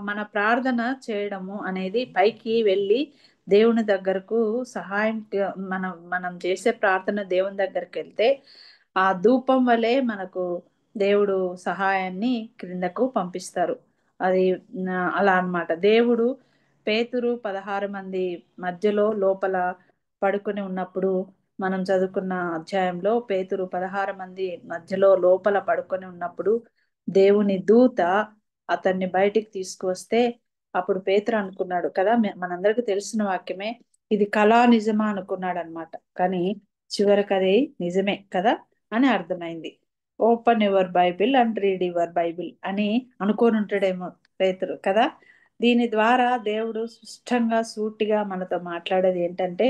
మన ప్రార్థన చేయడము అనేది పైకి వెళ్ళి దేవుని దగ్గరకు సహాయం, మనం చేసే ప్రార్థన దేవుని దగ్గరికి వెళ్తే ఆ ధూపం వలె మనకు దేవుడు సహాయాన్ని క్రిందకు పంపిస్తారు. అది అలా అన్నమాట. దేవుడు పేతురు 16 మంది మధ్యలో లోపల పడుకొని ఉన్నప్పుడు, మనం చదువుకున్న అధ్యాయంలో పేతురు 16 మంది మధ్యలో లోపల పడుకొని ఉన్నప్పుడు దేవుని దూత అతన్ని బయటికి తీసుకువస్తే అప్పుడు పేతురు అనుకున్నాడు కదా, మనందరికి తెలిసిన వాక్యమే, ఇది కళా నిజమా అనుకున్నాడు అనమాట. కానీ చివరికి అది నిజమే కదా అని అర్థమైంది. Open your Bible and read your Bible అని అనుకోని ఉంటాడేమో పేతురు కదా. దీని ద్వారా దేవుడు స్పష్టంగా సూటిగా మనతో మాట్లాడేది ఏంటంటే,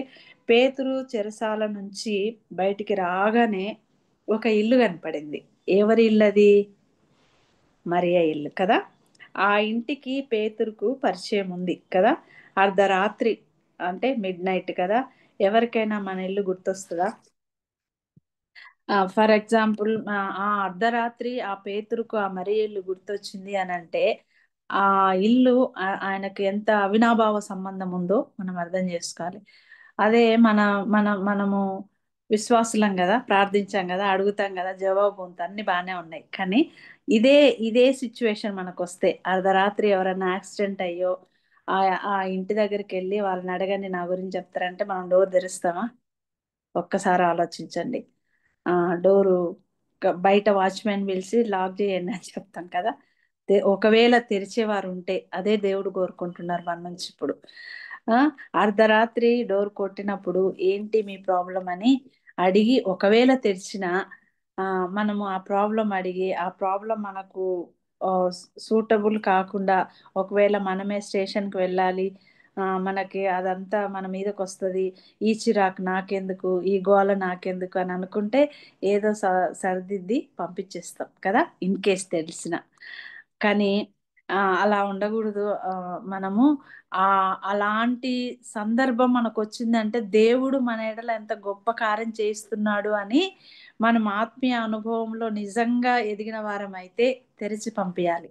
పేతురు చెరసాల నుంచి బయటికి రాగానే ఒక ఇల్లు కనపడింది. ఎవరి ఇల్లు అది? మరియ ఇల్లు కదా. ఆ ఇంటికి పేతురుకు పరిచయం ఉంది కదా. అర్ధరాత్రి అంటే మిడ్ నైట్ కదా. ఎవరికైనా మన ఇల్లు గుర్తొస్తుందా? ఫర్ ఎగ్జాంపుల్ ఆ అర్ధరాత్రి ఆ పేతురుకు ఆ మరియ ఇల్లు గుర్తొచ్చింది అని అంటే ఆ ఇల్లు ఆయనకు ఎంత అవినాభావ సంబంధం ఉందో మనం అర్థం చేసుకోవాలి. అదే మనము విశ్వాసులం కదా, ప్రార్థించాం కదా, అడుగుతాం కదా, జవాబు ఉంది, అన్ని బాగానే ఉన్నాయి. కానీ ఇదే ఇదే సిచ్యువేషన్ మనకు వస్తే అర్ధరాత్రి ఎవరైనా యాక్సిడెంట్ అయ్యో ఆ ఆ ఇంటి దగ్గరికి వెళ్ళి వాళ్ళని అడగండి నా గురించి చెప్తారంటే మనం డోర్ తెరుస్తామా? ఒక్కసారి ఆలోచించండి. ఆ డోరు బయట వాచ్మెన్ పిలిచి లాక్ చేయండి అని చెప్తాం కదా. ఒకవేళ తెరిచేవారు ఉంటే అదే దేవుడు కోరుకుంటున్నారు మన నుంచి ఇప్పుడు. ఆ అర్ధరాత్రి డోర్ కొట్టినప్పుడు ఏంటి మీ ప్రాబ్లం అని అడిగి ఒకవేళ తెరిచిన మనము ఆ ప్రాబ్లం అడిగి ఆ ప్రాబ్లం మనకు సూటబుల్ కాకుండా ఒకవేళ మనమే స్టేషన్కి వెళ్ళాలి, మనకి అదంతా మన మీదకి వస్తుంది, ఈ చిరాకు నాకెందుకు, ఈ గోల నాకెందుకు అని అనుకుంటే ఏదో సరిదిద్ది పంపించేస్తాం కదా, ఇన్ కేస్ తెలిసిన. కానీ అలా ఉండకూడదు. మనము ఆ అలాంటి సందర్భం మనకు వచ్చిందంటే దేవుడు మన ఎడల ఎంత గొప్ప కార్యం చేస్తున్నాడు అని మనం ఆత్మీయ అనుభవంలో నిజంగా ఎదిగిన వారం అయితే తెరిచి పంపించాలి.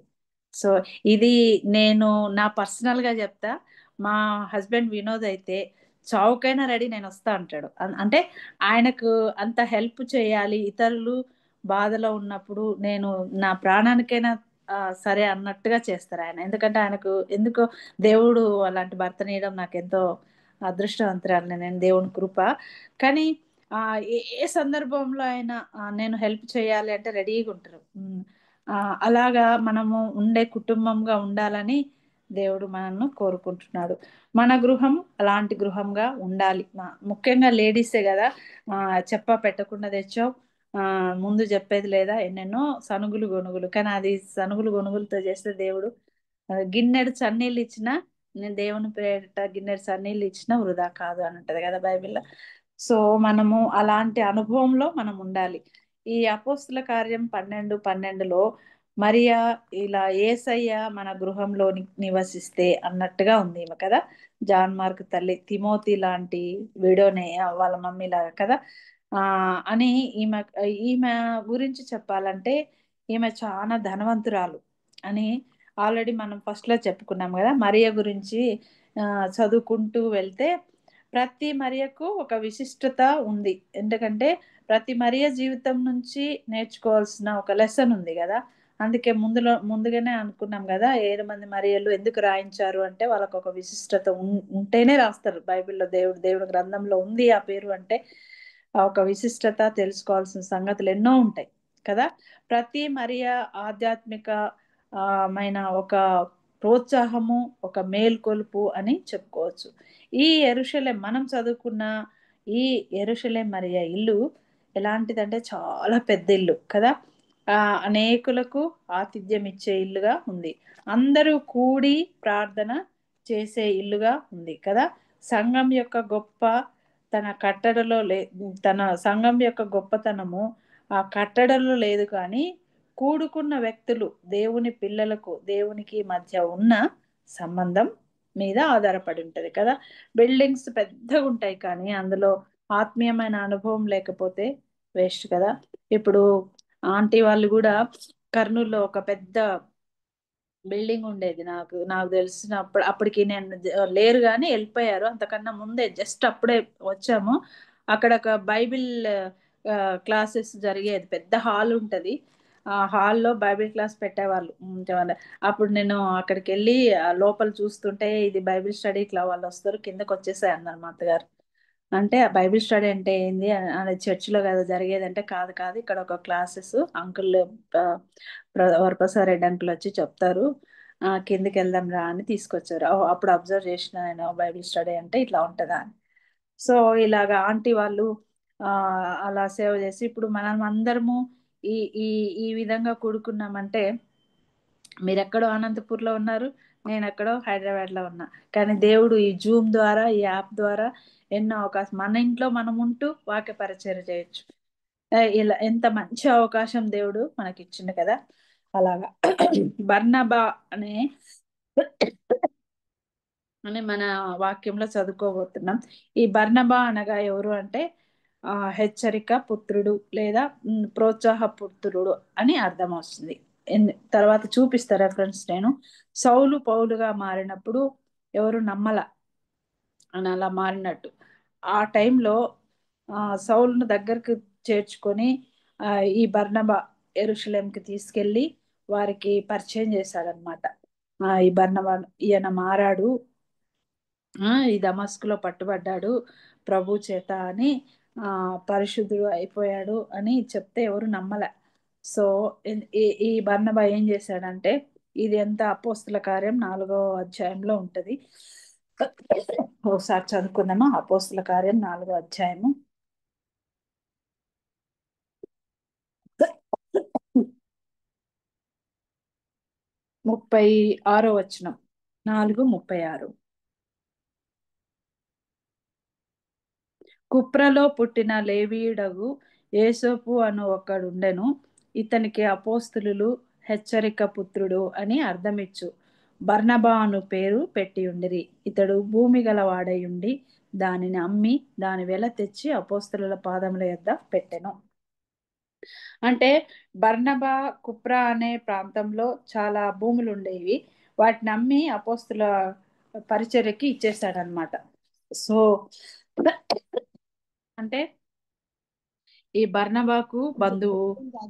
సో ఇది నేను నా పర్సనల్గా చెప్తా. మా హస్బెండ్ వినోద్ అయితే చావుకైనా రెడీ, నేను వస్తా అంటాడు. అంటే ఆయనకు అంత హెల్ప్ చేయాలి ఇతరులు బాధలో ఉన్నప్పుడు, నేను నా ప్రాణానికైనా సరే అన్నట్టుగా చేస్తారు ఆయన. ఎందుకంటే ఆయనకు ఎందుకో దేవుడు అలాంటి భర్తనీయడం నాకు ఎంతో అదృష్టవంతురాలు నేను, దేవుని కృప. కానీ ఏ సందర్భంలో అయినా నేను హెల్ప్ చేయాలి అంటే రెడీగా ఉంటారు. అలాగా మనము ఉండే కుటుంబంగా ఉండాలని దేవుడు మనల్ని కోరుకుంటున్నాడు. మన గృహం అలాంటి గృహంగా ఉండాలి. ముఖ్యంగా లేడీసే కదా. చెప్ప పెట్టకుండా తెచ్చావు, ముందు చెప్పేది లేదా, ఎన్నెన్నో సనుగులు గొనుగులు. కానీ అది సనుగులు గొనుగులతో చేస్తే దేవుడు గిన్నెడు చన్నీళ్ళు ఇచ్చినా, నేను దేవుని పేరిట గిన్నెడు చన్నీళ్ళు ఇచ్చినా వృధా కాదు అని ఉంటది కదా బైబిల్లో. సో మనము అలాంటి అనుభవంలో మనం ఉండాలి. ఈ అపోస్తుల కార్యం 12:12లో మరియా ఇలా ఏసయ్య మన గృహంలో నివసిస్తే అన్నట్టుగా ఉంది ఈమె కదా. జాన్ మార్క్ తల్లి తిమోతి లాంటి వీడోనే వాళ్ళ మమ్మీ లాగా కదా. అని ఈమె ఈమె గురించి చెప్పాలంటే ఈమె చాలా ధనవంతురాలు అని ఆల్రెడీ మనం ఫస్ట్ లో చెప్పుకున్నాం కదా. మరియ గురించి చదువుకుంటూ వెళ్తే ప్రతి మరియకు ఒక విశిష్టత ఉంది. ఎందుకంటే ప్రతి మరియ జీవితం నుంచి నేర్చుకోవాల్సిన ఒక లెసన్ ఉంది కదా. అందుకే ముందుగానే అనుకున్నాం కదా, 7 మంది మరియలు ఎందుకు రాయించారు అంటే వాళ్ళకు ఒక విశిష్టత ఉంటేనే రాస్తారు బైబిల్లో. దేవుడి గ్రంథంలో ఉంది ఆ పేరు అంటే ఒక విశిష్టత, తెలుసుకోవాల్సిన సంగతులు ఎన్నో ఉంటాయి కదా. ప్రతి మరియ ఆధ్యాత్మిక మైన ఒక ప్రోత్సాహము, ఒక మేల్కొలుపు అని చెప్పుకోవచ్చు. ఈ యెరూషలేం మనం చదువుకున్న ఈ యెరూషలేం మరియ ఇల్లు ఎలాంటిదంటే చాలా పెద్ద ఇల్లు కదా. అనేకులకు ఆతిథ్యం ఇచ్చే ఇల్లుగా ఉంది. అందరూ కూడి ప్రార్థన చేసే ఇల్లుగా ఉంది కదా. సంఘం యొక్క గొప్ప తన కట్టడలో తన సంఘం యొక్క గొప్పతనము ఆ కట్టడలో లేదు, కానీ కూడుకున్న వ్యక్తులు దేవుని పిల్లలకు దేవునికి మధ్య ఉన్న సంబంధం మీద ఆధారపడి ఉంటది కదా. బిల్డింగ్స్ పెద్దగా ఉంటాయి కానీ అందులో ఆత్మీయమైన అనుభవం లేకపోతే వేస్ట్ కదా. ఇప్పుడు ఆంటీ వాళ్ళు కూడా కర్నూలులో ఒక పెద్ద బిల్డింగ్ ఉండేది, నాకు నాకు తెలిసినప్పుడు. అప్పటికి నేను లేరు కానీ వెళ్ళిపోయారు, అంతకన్నా ముందే జస్ట్ అప్పుడే వచ్చాము. అక్కడ ఒక బైబిల్ క్లాసెస్ జరిగేది, పెద్ద హాల్ ఉంటది. ఆ హాల్లో బైబిల్ క్లాస్ పెట్టేవాళ్ళు. అప్పుడు నేను అక్కడికి వెళ్ళి లోపల చూస్తుంటే ఇది బైబిల్ స్టడీ, ఇట్లా వాళ్ళు వస్తారు కిందకు వచ్చేసాయి అన్నారు మా అత్తగారు. అంటే ఆ బైబిల్ స్టడీ అంటే ఏంది అది చర్చిలో కదా జరిగేది అంటే, కాదు కాదు ఇక్కడ ఒక classes uncle Varaprasad Reddy uncle వచ్చి చెప్తారు, కిందికి వెళ్దాం రా అని తీసుకొచ్చారు. అప్పుడు అబ్జర్వ్ చేసిన నేను బైబిల్ స్టడీ అంటే ఇట్లా ఉంటుందా అని. సో ఇలాగా ఆంటీ వాళ్ళు ఆ అలా సేవ చేసి ఇప్పుడు మనం అందరము ఈ ఈ ఈ విధంగా కూడుకున్నామంటే, మీరు ఎక్కడో అనంతపూర్లో ఉన్నారు, నేను ఎక్కడో హైదరాబాద్లో ఉన్నా, కానీ దేవుడు ఈ జూమ్ ద్వారా ఈ యాప్ ద్వారా ఎన్నో అవకాశం, మన ఇంట్లో మనం ఉంటూ వాక్య పరిచయం చేయొచ్చు. ఇలా ఎంత మంచి అవకాశం దేవుడు మనకి ఇచ్చిండు కదా. అలాగా బర్నబా అనే అని మన వాక్యంలో చదువుకోబోతున్నాం. ఈ బర్నబా అనగా ఎవరు అంటే హెచ్చరిక పుత్రుడు లేదా ప్రోత్సాహ పుత్రుడు అని అర్థం వస్తుంది. తర్వాత చూపిస్తా రెఫరెన్స్ నేను. సౌలు పౌలుగా మారినప్పుడు ఎవరు నమ్మల అని అలా మారినట్టు ఆ టైంలో సౌలును దగ్గరకు చేర్చుకొని ఆ, ఈ బర్నబా యెరూషలేంకి తీసుకెళ్ళి వారికి పరిచయం చేశాడనమాట. ఈ బర్నబా ఈయన మారాడు, ఈ దమస్కులో పట్టుబడ్డాడు ప్రభు చేత అని, పరిశుద్ధుడు అయిపోయాడు అని చెప్తే ఎవరు నమ్మలే. సో ఈ బర్నబా ఏం చేశాడంటే, ఇది ఎంత అపోస్తుల కార్యం 4వ అధ్యాయంలో ఉంటది. ఒకసారి చదువుకుందామా. అపోస్తుల కార్యం 4వ అధ్యాయము 36వ వచనం. 4:36. కుప్రలో పుట్టిన లేవీయుడగు యేసోపు అను ఒకడుండెను. ఇతనికి అపోస్తలులు హెచ్చరిక పుత్రుడు అని అర్థమిచ్చు బర్నబా అను పేరు పెట్టియుండిరి. ఇతడు భూమి గలవాడై ఉండి దానిని అమ్మి దాని వెల తెచ్చి అపోస్తలుల పాదముల యొద్ద పెట్టెను. అంటే బర్నబా కుప్రా అనే ప్రాంతంలో చాలా భూములు ఉండేవి. వాటిని అమ్మి అపోస్తుల పరిచర్యకి ఇచ్చేసాడనమాట. సో అంటే ఈ బర్నబాకు బంధువు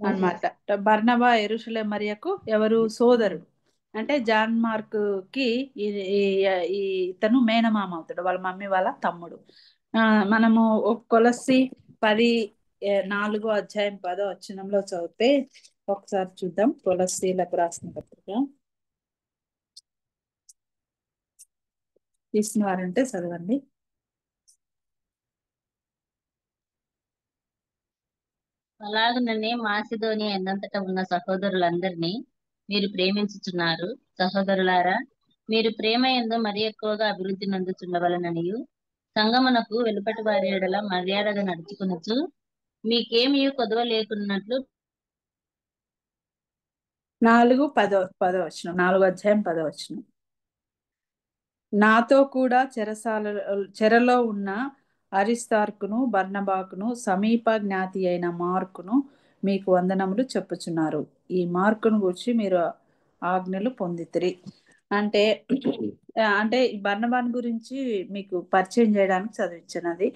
అన్నమాట. బర్నబా యెరూషలేము మరియకు ఎవరు సోదరుడు. అంటే జాన్ మార్క్ కి ఈ ఈ- ఈ ఇతను మేనమామ అవుతాడు, వాళ్ళ మమ్మీ వాళ్ళ తమ్ముడు. మనము కొలస్సి 4వ అధ్యాయం 10వ వచనంలో చదివితే ఒకసారి చూద్దాం. కొలస్సీలకు రాసిన పత్రిక తీసిన వారంటే చదవండి. అలాగుననే మాసిదోనియా ఎందంతటా ఉన్న సహోదరులందరినీ మీరు ప్రేమించుచున్నారు. సహోదరులారా, మీరు ప్రేమ యందు మరి ఎక్కువగా అభివృద్ధి నందుచుండవలననియు సంగమునకు వెలుపటి వారి ఎడల మర్యాదగా నడుచుకొనుచు మీకేమీ కొదవ లేకున్నట్లు 4:10 వచనం. 4వ అధ్యాయం 10వ వచనం. నాతో కూడా చెరలో ఉన్న అరిస్తార్కును బర్నబాకును సమీప జ్ఞాతి అయిన మార్కును మీకు వందనములు చెప్పుచున్నారు. ఈ మార్కును గురించి మీరు ఆజ్ఞలు పొందితిరి. అంటే అంటే ఈ బర్నబాన్ గురించి మీకు పరిచయం చేయడానికి చదివించినది.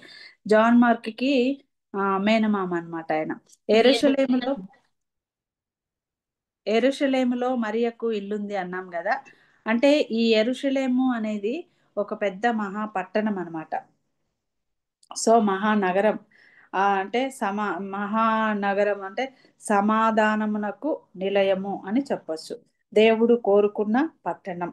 జాన్ మార్క్ కి మేనమామ అన్నమాట ఆయన. ఎరుషలేములో మరియకు ఇల్లుంది అన్నాం కదా. అంటే ఈ ఎరుషలేము అనేది ఒక పెద్ద మహాపట్టణం అన్నమాట. సో మహానగరం, అంటే మహానగరం అంటే సమాధానమునకు నిలయము అని చెప్పొచ్చు. దేవుడు కోరుకున్న పట్టణం.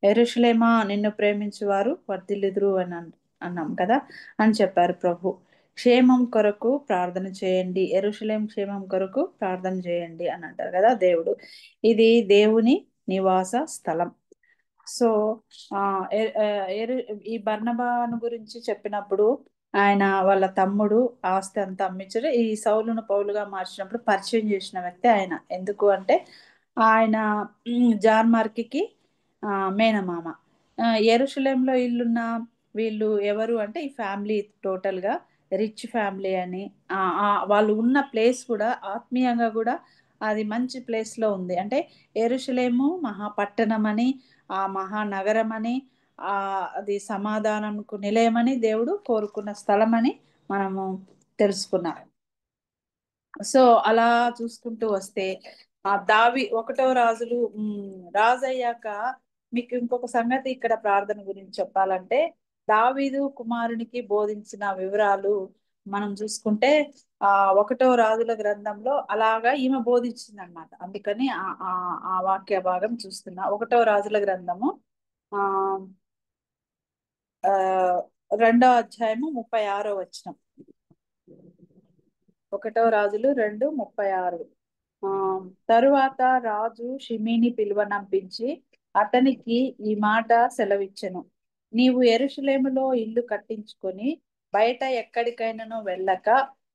యెరూషలేమా నిన్ను ప్రేమించువారు వర్ధిల్లుదురు అని అన్నాం కదా అని చెప్పారు ప్రభు. క్షేమం కొరకు ప్రార్థన చేయండి, యెరూషలేం క్షేమం కొరకు ప్రార్థన చేయండి అని అంటారు కదా దేవుడు. ఇది దేవుని నివాస స్థలం. సో ఆ ఈ బర్నబాను గురించి చెప్పినప్పుడు ఆయన వాళ్ళ తమ్ముడు ఆస్తి అంతా అమ్మించారు. ఈ సౌలును పౌలుగా మార్చినప్పుడు పరిచయం చేసిన వ్యక్తి ఆయన. ఎందుకు అంటే ఆయన జాన్ మార్క్కి మేనమామ. యెరూషలేంలో ఇల్లున్న వీళ్ళు ఎవరు అంటే ఈ ఫ్యామిలీ టోటల్ గా రిచ్ ఫ్యామిలీ అని. వాళ్ళు ఉన్న ప్లేస్ కూడా ఆత్మీయంగా కూడా అది మంచి ప్లేస్ లో ఉంది. అంటే యెరూషలేము మహాపట్టణం అని, ఆ మహానగరం అని, అది సమాధానంకు నిలయమని దేవుడు కోరుకున్న స్థలం అని మనము తెలుసుకున్నాం. సో అలా చూసుకుంటూ వస్తే దావి 1వ రాజులు రాజు అయ్యాక మీకు ఇంకొక సంగతి ఇక్కడ ప్రార్థన గురించి చెప్పాలంటే, దావీదు కుమారునికి బోధించిన వివరాలు మనం చూసుకుంటే 1వ రాజుల గ్రంథంలో అలాగా ఈమె బోధించింది అనమాట. అందుకని ఆ వాక్య భాగం చూస్తున్నా. 1వ రాజుల గ్రంథము ఆ 2వ అధ్యాయము 36వ వచనం. 1వ రాజులు 2:36. తరువాత రాజు షిమీని పిలువనంపించి అతనికి ఈ మాట సెలవిచ్చెను. నీవు యెరూషలేములో ఇల్లు కట్టించుకొని బయట ఎక్కడికైనాను వెళ్ళక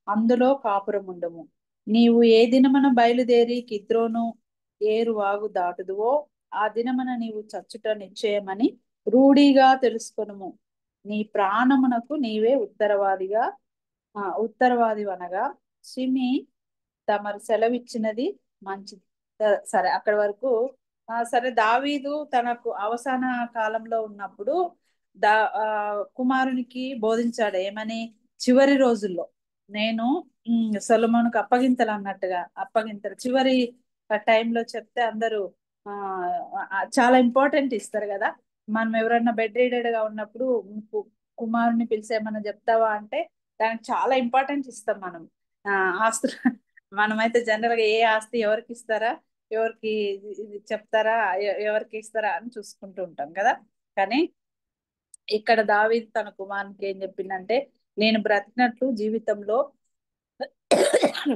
అందులో కాపురముండుము. నీవు ఏ దినమున బయలుదేరి కిద్రోను ఏరువాగు దాటుదువో ఆ దినమున నీవు చచ్చుట నిశ్చయమని రూఢిగా తెలుసుకొనుము. నీ ప్రాణమునకు నీవే ఉత్తరవాది అనగా సిమి తమరు సెలవిచ్చినది మంచిది. సరే అక్కడి వరకు. సరే, దావీదు తనకు అవసాన కాలంలో ఉన్నప్పుడు దా కుమారునికి బోధించాడు ఏమని, చివరి రోజుల్లో నేను సొలొమోనుకు అప్పగింతలు అన్నట్టుగా అప్పగింతలు చివరి టైంలో చెప్తే అందరూ చాలా ఇంపార్టెంట్ ఇస్తారు కదా. మనం ఎవరన్నా బెడ్ రీడెడ్ గా ఉన్నప్పుడు కుమారుని పిలిచి ఏమన్నా చెప్తావా అంటే దానికి చాలా ఇంపార్టెన్స్ ఇస్తాం మనం. ఆస్తులు మనమైతే జనరల్ గా ఏ ఆస్తి ఎవరికి ఇస్తారా, ఎవరికి ఇది చెప్తారా, ఎవరికి ఇస్తారా అని చూసుకుంటూ ఉంటాం కదా. కానీ ఇక్కడ దావీదు తన కుమారునికి ఏం చెప్పిందంటే, నేను బ్రతికినట్లు జీవితంలో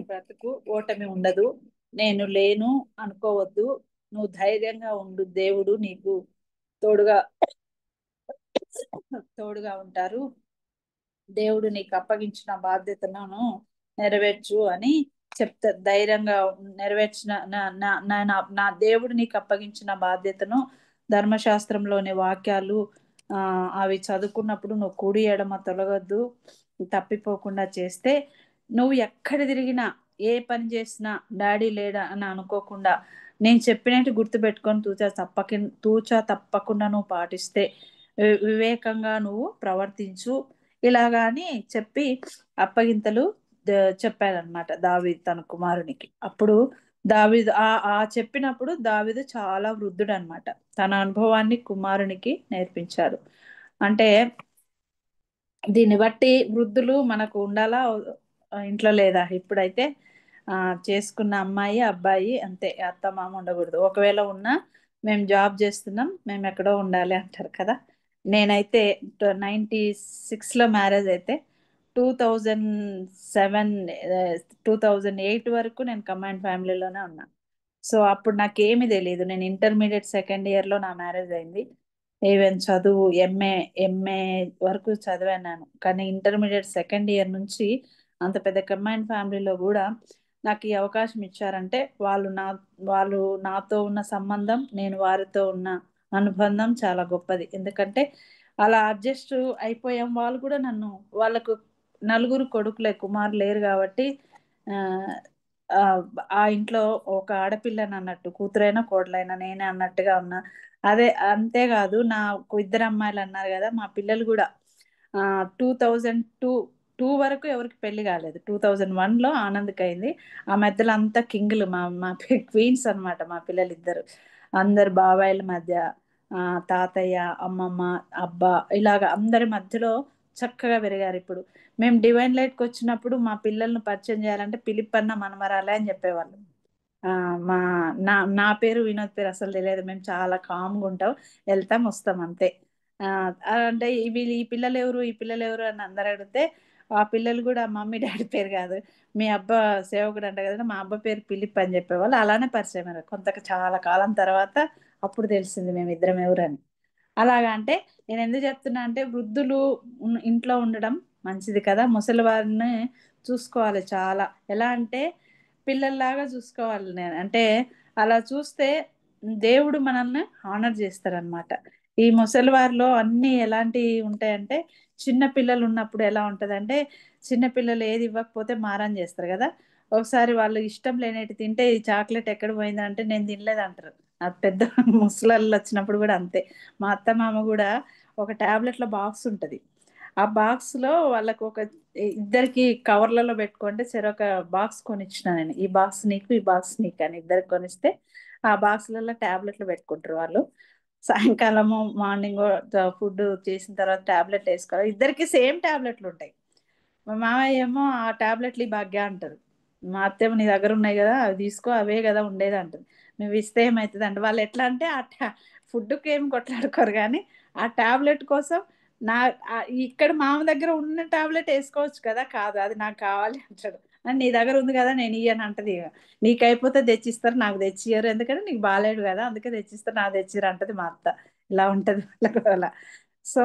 బ్రతుకు ఓటమి ఉండదు, నేను లేను అనుకోవద్దు, నువ్వు ధైర్యంగా ఉండు, దేవుడు నీకు తోడుగా తోడుగా ఉంటారు, దేవుడు నీకు అప్పగించిన బాధ్యతను నెరవేర్చు అని చెప్తారు. ధైర్యంగా నెరవేర్చిన నా దేవుడు నీకు అప్పగించిన బాధ్యతను ధర్మశాస్త్రంలోని వాక్యాలు అవి చదువుకున్నప్పుడు నువ్వు కుడి ఎడమ తొలగొద్దు, తప్పిపోకుండా చేస్తే నువ్వు ఎక్కడ తిరిగినా ఏ పని చేసినా డాడీ లేడా అని అనుకోకుండా నేను చెప్పినట్టు గుర్తుపెట్టుకొని తూచా తప్పకుండా నువ్వు పాటిస్తే వివేకంగా నువ్వు ప్రవర్తించు ఇలాగాని చెప్పి అప్పగింతలు చెప్పారనమాట దావీదు తన కుమారునికి. అప్పుడు దావీదు ఆ చెప్పినప్పుడు దావీదు చాలా వృద్ధుడు అనమాట. తన అనుభవాన్ని కుమారునికి నేర్పించాడు. అంటే దీన్ని బట్టి వృద్ధులు మనకు ఉండాలా, ఇంట్లో లేదా? ఇప్పుడైతే చేసుకున్న అమ్మాయి అబ్బాయి అంతే, అత్త మామ ఉండకూడదు. ఒకవేళ ఉన్నా మేము జాబ్ చేస్తున్నాం, మేము ఎక్కడో ఉండాలి అంటారు కదా. నేనైతే 96లో మ్యారేజ్ అయితే 2007 2008 వరకు నేను కంబైన్డ్ ఫ్యామిలీలోనే ఉన్నా. సో అప్పుడు నాకేమీ తెలియదు. నేను ఇంటర్మీడియట్ సెకండ్ ఇయర్లో నా మ్యారేజ్ అయింది. ఈవెన్ చదువు ఎంఏ వరకు చదివాను. కానీ ఇంటర్మీడియట్ సెకండ్ ఇయర్ నుంచి అంత పెద్ద కంబైన్డ్ ఫ్యామిలీలో కూడా నాకు ఈ అవకాశం ఇచ్చారంటే వాళ్ళు నాతో ఉన్న సంబంధం, నేను వారితో ఉన్న అనుబంధం చాలా గొప్పది. ఎందుకంటే అలా అడ్జస్ట్ అయిపోయాం. వాళ్ళు కూడా వాళ్ళకు నలుగురు కొడుకులే, కుమారు లేరు కాబట్టి ఆ ఇంట్లో ఒక ఆడపిల్లని అన్నట్టు, కూతురైనా కోడలైనా నేనే అన్నట్టుగా ఉన్నా. అదే అంతేకాదు, నాకు ఇద్దరు అమ్మాయిలు అన్నారు కదా, మా పిల్లలు కూడా 2002 వరకు ఎవరికి పెళ్లి కాలేదు. 2001లో ఆనంద్కి అయింది. ఆ మధ్యలో అంతా కింగ్లు, మా క్వీన్స్ అనమాట మా పిల్లలు ఇద్దరు. అందరు బాబాయిల మధ్య తాతయ్య, అమ్మమ్మ, అబ్బా ఇలాగ అందరి మధ్యలో చక్కగా పెరిగారు. ఇప్పుడు మేము డివైన్ లైట్కి వచ్చినప్పుడు మా పిల్లల్ని పరిచయం చేయాలంటే పిలిప్ అన్న మనమరాలే అని చెప్పేవాళ్ళు. మా నా పేరు వినోద్ పేరు అసలు తెలియదు. మేము చాలా కామ్గా ఉంటాం, వెళ్తాం వస్తాం అంతే. అంటే ఈ పిల్లలు ఎవరు అని అందరు అడిగితే ఆ పిల్లలు కూడా మమ్మీ డాడీ పేరు కాదు, మీ అబ్బా సేవకుడు అంట కదా, మా అబ్బా పేరు పిలిప్ అని చెప్పేవాళ్ళు. అలానే పరిచయం అయ్యారు. చాలా కాలం తర్వాత అప్పుడు తెలిసింది మేము ఇద్దరం ఎవరని. అలాగా అంటే నేను ఎందుకు చెప్తున్నా అంటే, వృద్ధులు ఇంట్లో ఉండడం మంచిది కదా. ముసలి వారిని చూసుకోవాలి చాలా. ఎలా అంటే పిల్లల్లాగా చూసుకోవాలి. నేను అంటే అలా చూస్తే దేవుడు మనల్ని ఆనర్ చేస్తారనమాట. ఈ ముసలి వారిలో అన్ని ఎలాంటివి ఉంటాయంటే, చిన్న పిల్లలు ఉన్నప్పుడు ఎలా ఉంటదంటే, చిన్న పిల్లలు ఏది ఇవ్వకపోతే మారం చేస్తారు కదా. ఒకసారి వాళ్ళు ఇష్టం లేనేటి తింటే ఈ చాక్లెట్ ఎక్కడ పోయిందంటే నేను తినలేదు అంటారు. అది పెద్ద ముసలాళ్ళు వచ్చినప్పుడు కూడా అంతే. మా అత్త మామ కూడా ఒక టాబ్లెట్ల బాక్స్ ఉంటది. ఆ బాక్స్ లో వాళ్ళకు ఇద్దరికి కవర్లలో పెట్టుకుంటే చెరొక బాక్స్ కొనిచ్చిన నేను. ఈ బాక్స్ నీకు, ఈ బాక్స్ నీకు అని ఇద్దరికి కొనిస్తే ఆ బాక్స్లలో టాబ్లెట్లు పెట్టుకుంటారు వాళ్ళు. సాయంకాలము మార్నింగ్ ఫుడ్ చేసిన తర్వాత టాబ్లెట్ వేసుకోవాలి. ఇద్దరికి సేమ్ టాబ్లెట్లు ఉంటాయి. మా మామయ్య ఏమో ఆ టాబ్లెట్లు ఈ భాగ్య అంటారు. మా అత్తేమో నీ దగ్గర ఉన్నాయి కదా అవి తీసుకో, అవే కదా ఉండేది అంటుంది. నువ్వు ఇస్తే ఏమవుతుంది అంటే, వాళ్ళు ఎట్లా అంటే ఫుడ్కి ఏమి కొట్లాడుకోరు కానీ ఆ టాబ్లెట్ కోసం నా ఇక్కడ మామ దగ్గర ఉన్న టాబ్లెట్ వేసుకోవచ్చు కదా, కాదు అది నాకు కావాలి అంటాడు. నీ దగ్గర ఉంది కదా నేను ఇయ్యను అంటది. నీకు అయిపోతే తెచ్చిస్తారు, నాకు తెచ్చియ్యరు, ఎందుకంటే నీకు బాగాలేడు కదా అందుకే తెచ్చిస్తారు, నాకు తెచ్చిరు అంటది మా అత్త. ఇలా ఉంటది వాళ్ళ. సో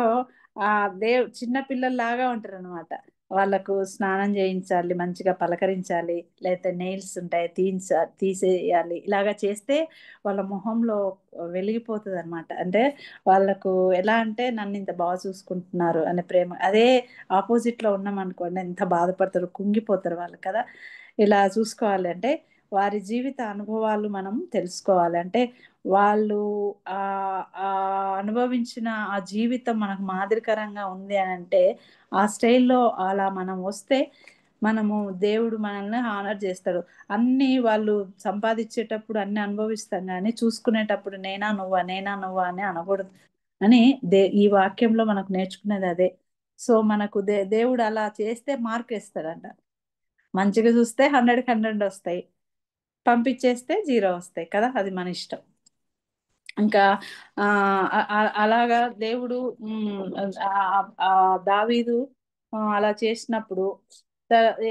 చిన్న పిల్లల్లాగా ఉంటారు అనమాట. వాళ్ళకు స్నానం చేయించాలి, మంచిగా పలకరించాలి, లేకపోతే నెయిల్స్ ఉంటాయి తీసేయాలి. ఇలాగా చేస్తే వాళ్ళ మొహంలో వెలిగిపోతుంది అనమాట. అంటే వాళ్ళకు ఎలా అంటే నన్ను ఇంత బాగా చూసుకుంటున్నారు అనే ప్రేమ. అదే ఆపోజిట్ లో ఉన్నాం అనుకోండి, ఎంత బాధపడతారు, కుంగిపోతారు వాళ్ళు కదా. ఇలా చూసుకోవాలి అంటే వారి జీవిత అనుభవాలు మనం తెలుసుకోవాలి. అంటే వాళ్ళు ఆ ఆ అనుభవించిన ఆ జీవితం మనకు మాదిరికరంగా ఉంది అని అంటే ఆ స్టైల్లో అలా మనం వస్తే మనము దేవుడు మనల్ని హానర్ చేస్తాడు. అన్ని వాళ్ళు సంపాదించేటప్పుడు అన్ని అనుభవిస్తాం, కానీ చూసుకునేటప్పుడు నేనా నువ్వా అని అనకూడదు అని ఈ వాక్యంలో మనకు నేర్చుకునేది అదే. సో మనకు దేవుడు అలా చేస్తే మార్క్ వేస్తాడంట. మంచిగా చూస్తే 100కి 100 వస్తాయి, పంపించేస్తే 0 వస్తాయి కదా. అది మన ఇష్టం. ఇంకా అలాగా దేవుడు దావీదు అలా చేసినప్పుడు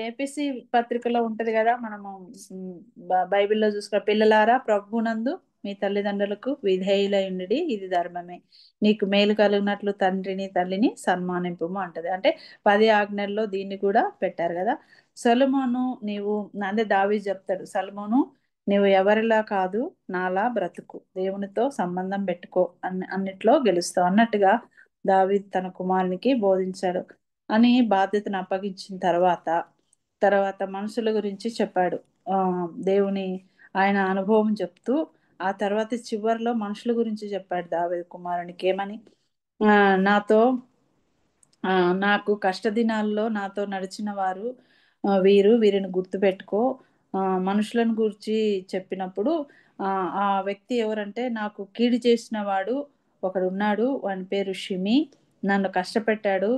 ఏపీసీ పత్రికలో ఉంటది కదా, మనము బైబిల్లో చూసుకున్న పిల్లలారా ప్రభువునందు మీ తల్లిదండ్రులకు విధేయులయుండి, ఇది ధర్మమే, నీకు మేలు కలిగినట్లు తండ్రిని తల్లిని సన్మానింపుము అంటది. అంటే 10 ఆజ్ఞల్లో దీన్ని కూడా పెట్టారు కదా. సొలొమోను నీవు అంటే దావీదు చెప్తాడు, సొలొమోను నీవు ఎవరిలా కాదు నాలా బ్రతుకు, దేవునితో సంబంధం పెట్టుకో, అన్నిట్లో గెలుస్తావు అన్నట్టుగా దావీదు తన కుమారునికి బోధించాడు. అని బాధ్యతను అప్పగించిన తర్వాత మనుషుల గురించి చెప్పాడు. దేవుని ఆయన అనుభవం చెప్తూ ఆ తర్వాత చివరిలో మనుషుల గురించి చెప్పాడు దావీదు కుమారునికి. ఏమని? నాతో నాకు కష్టదినాల్లో నాతో నడిచిన వారు వీరిని గుర్తుపెట్టుకో. మనుషులను గురించి చెప్పినప్పుడు ఆ వ్యక్తి ఎవరంటే, నాకు కీడు చేసిన వాడు ఒకడు ఉన్నాడు, వాని పేరు షిమి, నన్ను కష్టపెట్టాడు,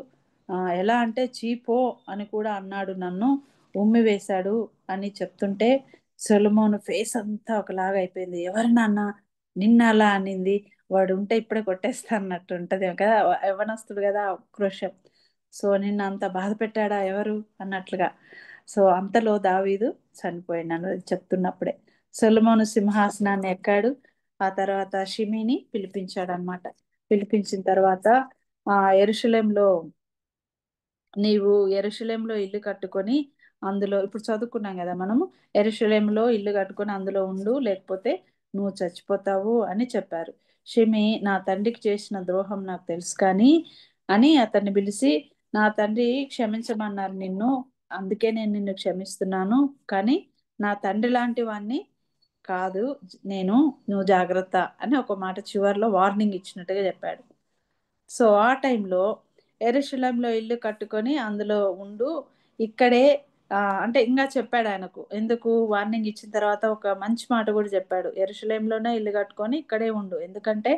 ఎలా అంటే చీపో అని కూడా అన్నాడు, నన్ను ఉమ్మి వేశాడు అని చెప్తుంటే సొలొమోను ఫేస్ అంతా ఒకలాగా అయిపోయింది. ఎవరు నాన్న నిన్న అలా అనింది, వాడు ఉంటే ఇప్పుడే కొట్టేస్తా అన్నట్టు ఉంటది కదా, యవ్వనస్తుడు కదా, ఆక్రోశం. సో నిన్ను అంత బాధ పెట్టాడా ఎవరు అన్నట్లుగా. సో అంతలో దావీదు చనిపోయినాను చెప్తున్నప్పుడే సొలొమోను సింహాసనాన్ని ఎక్కాడు. ఆ తర్వాత షిమిని పిలిపించాడు అనమాట. పిలిపించిన తర్వాత యెరూషలేంలో యెరూషలేంలో ఇల్లు కట్టుకొని అందులో, ఇప్పుడు చదువుకున్నాం కదా మనము, యెరూషలేంలో ఇల్లు కట్టుకొని అందులో ఉండు, లేకపోతే నువ్వు చచ్చిపోతావు అని చెప్పారు. షిమి నా తండ్రికి చేసిన ద్రోహం నాకు తెలుసు కానీ అని అతన్ని పిలిచి, నా తండ్రి క్షమించమన్నారు నిన్ను, అందుకే నేను నిన్ను క్షమిస్తున్నాను, కానీ నా తండ్రి లాంటి వాణ్ణి కాదు నేను, నువ్వు జాగ్రత్త అని ఒక మాట చివరిలో వార్నింగ్ ఇచ్చినట్టుగా చెప్పాడు. సో ఆ టైంలో యెరూషలేంలో ఇల్లు కట్టుకొని అందులో ఉండు, ఇక్కడే అంటే ఇంకా చెప్పాడు ఆయనకు, ఎందుకు వార్నింగ్ ఇచ్చిన తర్వాత ఒక మంచి మాట కూడా చెప్పాడు, యెరూషలేంలోనే ఇల్లు కట్టుకొని ఇక్కడే ఉండు, ఎందుకంటే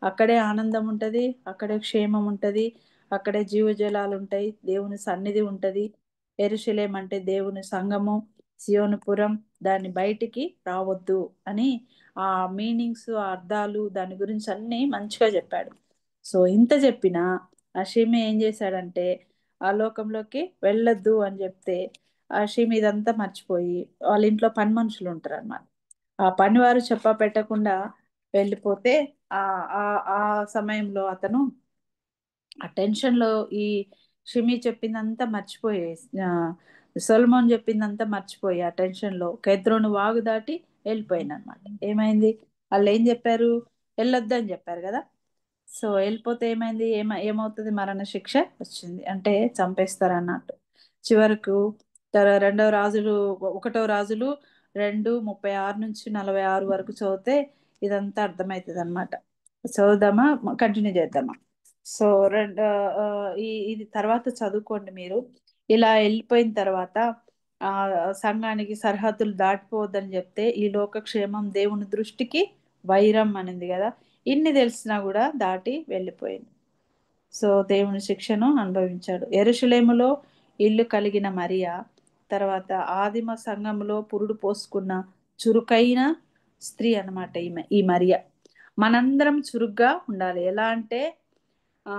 అక్కడే ఆనందం ఉంటది, అక్కడే క్షేమం ఉంటది, అక్కడే జీవజలాలు ఉంటాయి, దేవుని సన్నిధి ఉంటది. యెరూషలేం అంటే దేవుని సంఘము, సియోనుపురం, దాన్ని బయటికి రావద్దు అని ఆ మీనింగ్స్, ఆ అర్థాలు, దాని గురించి అన్ని మంచిగా చెప్పాడు. సో ఇంత చెప్పినా ఆ షిమి ఏం చేశాడంటే ఆ లోకంలోకి వెళ్ళొద్దు అని చెప్తే ఆ షిమి ఇదంతా మర్చిపోయి, వాళ్ళ ఇంట్లో పని మనుషులు ఉంటారు అన్నమాట, ఆ పనివారు చెప్పా పెట్టకుండా వెళ్ళిపోతే ఆ ఆ ఆ సమయంలో అతను ఆ టెన్షన్ లో ఈ షిమి చెప్పిందంతా మర్చిపోయి, సొలొమోన్ చెప్పిందంతా మర్చిపోయి ఆ టెన్షన్ లో కెద్రోను వాగు దాటి వెళ్ళిపోయింది అనమాట. ఏమైంది, వాళ్ళు ఏం చెప్పారు, వెళ్ళొద్దని చెప్పారు కదా. సో వెళ్ళిపోతే ఏమైంది, ఏమవుతుంది, మరణ శిక్ష వచ్చింది, అంటే చంపేస్తారు అన్నట్టు. చివరకు రెండవ రాజులు 1వ రాజులు 2:36 నుంచి 46 వరకు చదివితే ఇదంతా అర్థమవుతుంది అనమాట. చదువుదామా, కంటిన్యూ చేద్దామా? సో ఇది తర్వాత చదువుకోండి మీరు. ఇలా వెళ్ళిపోయిన తర్వాత ఆ సంఘానికి సరిహద్దులు దాటిపోవద్దని చెప్తే ఈ లోకక్షేమం దేవుని దృష్టికి వైరం అనింది కదా, ఇన్ని తెలిసినా కూడా దాటి వెళ్ళిపోయింది. సో దేవుని శిక్షను అనుభవించాడు. యెరూషలేములో ఇల్లు కలిగిన మరియా తర్వాత ఆదిమ సంఘంలో పురుడు పోసుకున్న చురుకైన స్త్రీ అన్నమాట ఈ మరియా. మనందరం చురుగ్గా ఉండాలి. ఎలా అంటే ఆ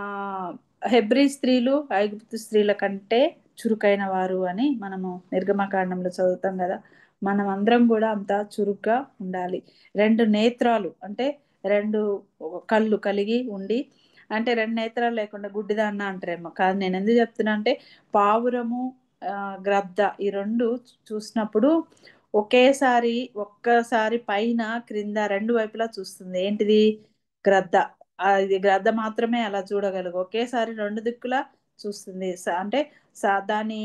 హెబ్రీ స్త్రీలు ఐగుప్తు స్త్రీల కంటే చురుకైన వారు అని మనము నిర్గమకాండంలో చదువుతాం కదా. మనం అందరం కూడా అంత చురుగ్గా ఉండాలి. 2 నేత్రాలు అంటే 2 కళ్ళు కలిగి ఉండి అంటే రెండు నేత్రాలు లేకుండా గుడ్డిదాన్న అంటారేమో. కాదు, నేను ఎందుకు చెప్తున్నా అంటే పావురము గ్రద్ద ఈ రెండు చూసినప్పుడు ఒక్కసారి పైన క్రింద రెండు వైపులా చూస్తుంది. ఏంటిది? గ్రద్ద. ఇది గ్రద్ద మాత్రమే అలా చూడగలదు, ఒకేసారి రెండు దిక్కులా చూస్తుంది. అంటే దాని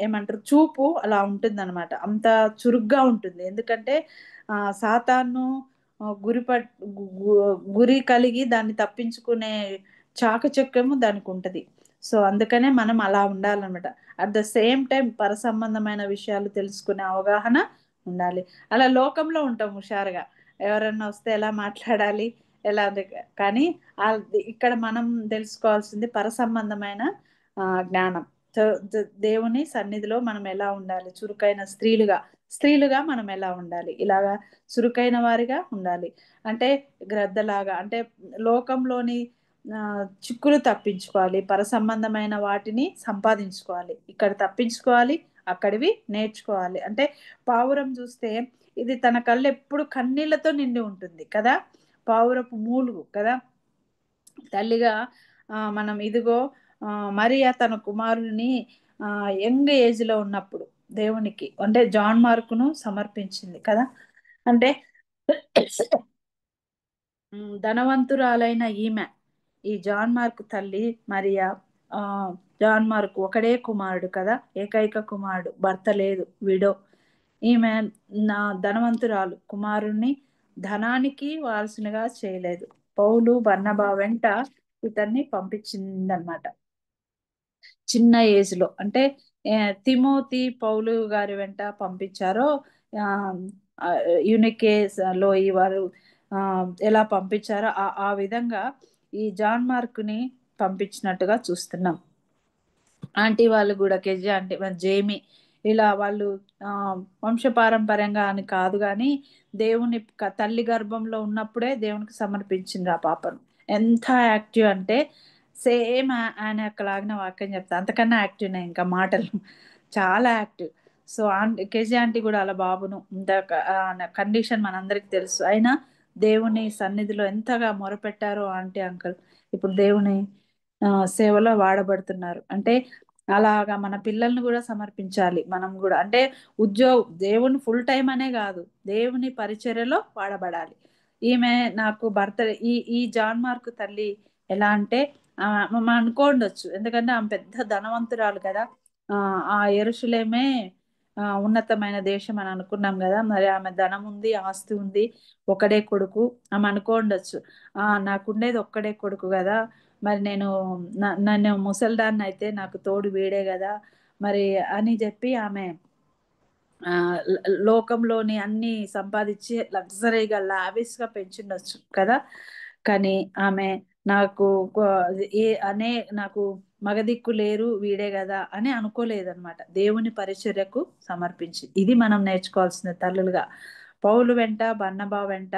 ఏమంటారు, చూపు అలా ఉంటుంది అనమాట. అంత చురుగ్గా ఉంటుంది. ఎందుకంటే సాతాను గురి కలిగి దాన్ని తప్పించుకునే చాకచక్యము దానికి ఉంటది. సో అందుకనే మనం అలా ఉండాలన్నమాట. అట్ ద సేమ్ టైం పరసంబంధమైన విషయాలు తెలుసుకునే అవగాహన ఉండాలి. అలా లోకంలో ఉంటాం హుషారుగా, ఎవరన్నా వస్తే ఎలా మాట్లాడాలి, ఎలా కానీ ఇక్కడ మనం తెలుసుకోవాల్సింది పరసంబంధమైన జ్ఞానం. దేవుని సన్నిధిలో మనం ఎలా ఉండాలి, చురుకైన స్త్రీలుగా మనం ఎలా ఉండాలి, ఇలాగా చురుకైన వారిగా ఉండాలి. అంటే గ్రద్దలాగా, అంటే లోకంలోని చిక్కులు తప్పించుకోవాలి, పరసంబంధమైన వాటిని సంపాదించుకోవాలి. ఇక్కడ తప్పించుకోవాలి, అక్కడివి నేర్చుకోవాలి. అంటే పావురం చూస్తే ఇది తన కళ్ళు ఎప్పుడు కన్నీళ్లతో నిండి ఉంటుంది కదా, పావురపు మూలుగు కదా. తల్లిగా మనం ఇదిగో మరియా తన కుమారుని యంగ్ ఏజ్ లో ఉన్నప్పుడు దేవునికి, అంటే జాన్ మార్కును సమర్పించింది కదా. అంటే ధనవంతురాలైన ఈమె, ఈ జాన్ మార్క్ తల్లి మరియా, జాన్ మార్క్ ఒకడే కుమారుడు కదా, ఏకైక కుమారుడు, భర్త లేదు, విడో. ఈమె నా ధనవంతురాలు, కుమారుణ్ణి ధనానికి వారసునిగా చేయలేదు. పౌలు బర్నబా వెంట ఇతన్ని పంపించిందనమాట చిన్న ఏజ్ లో. అంటే తిమోతి పౌలు గారి వెంట పంపించారో యునికేస్ లో ఈ వారు ఎలా పంపించారో ఆ విధంగా ఈ జాన్ మార్క్ ని పంపించినట్టుగా చూస్తున్నాం. ఆంటీ వాళ్ళు కూడా కేజీ ఆంటీ, జేమి, ఇలా వాళ్ళు వంశపారంపర్యంగా అని కాదు కానీ దేవుని తల్లి గర్భంలో ఉన్నప్పుడే దేవునికి సమర్పించింది ఆ పాపను. ఎంత యాక్టివ్ అంటే సేమ్ ఆయన లాగిన వాక్యం చెప్తా, అంతకన్నా యాక్టివ్ ఇంకా మాటలు చాలా యాక్టివ్. సో కేజీ ఆంటీ కూడా అలా బాబును ఇంత కండిషన్ మనందరికి తెలుసు, అయినా దేవుని సన్నిధిలో ఎంతగా మొరపెట్టారో ఆంటీ అంకుల్. ఇప్పుడు దేవుని సేవలో వాడబడుతున్నారు. అంటే అలాగా మన పిల్లల్ని కూడా సమర్పించాలి మనం కూడా. అంటే దేవుని ఫుల్ టైం అనే కాదు, దేవుని పరిచర్యలో వాడబడాలి. ఈమె నాకు భర్త ఈ జాన్ మార్క్ తల్లి ఎలా అంటే మనం అనుకోండొచ్చు, ఎందుకంటే ఆమె పెద్ద ధనవంతురాలు కదా. ఆ యెరూషలేమే ఉన్నతమైన దేశం అని అనుకున్నాం కదా. మరి ఆమె ధనం ఉంది, ఆస్తి ఉంది, ఒకడే కొడుకు. ఆమె అనుకోండొచ్చు, నాకుండేది ఒక్కడే కొడుకు కదా, మరి నన్ను ముసల్దాన్ని అయితే నాకు తోడు వీడే కదా మరి అని చెప్పి ఆమె లోకంలోని అన్ని సంపాదించి లగ్జరీగా లావిష్గా పెంచుండొచ్చు కదా. కానీ ఆమె నాకు నాకు మగదిక్కు లేరు, వీడే కదా అని అనుకోలేదన్నమాట. దేవుని పరిచర్యకు సమర్పించి, ఇది మనం నేర్చుకోవాల్సిన తల్లులుగా. పౌలు వెంట బర్నబా వెంట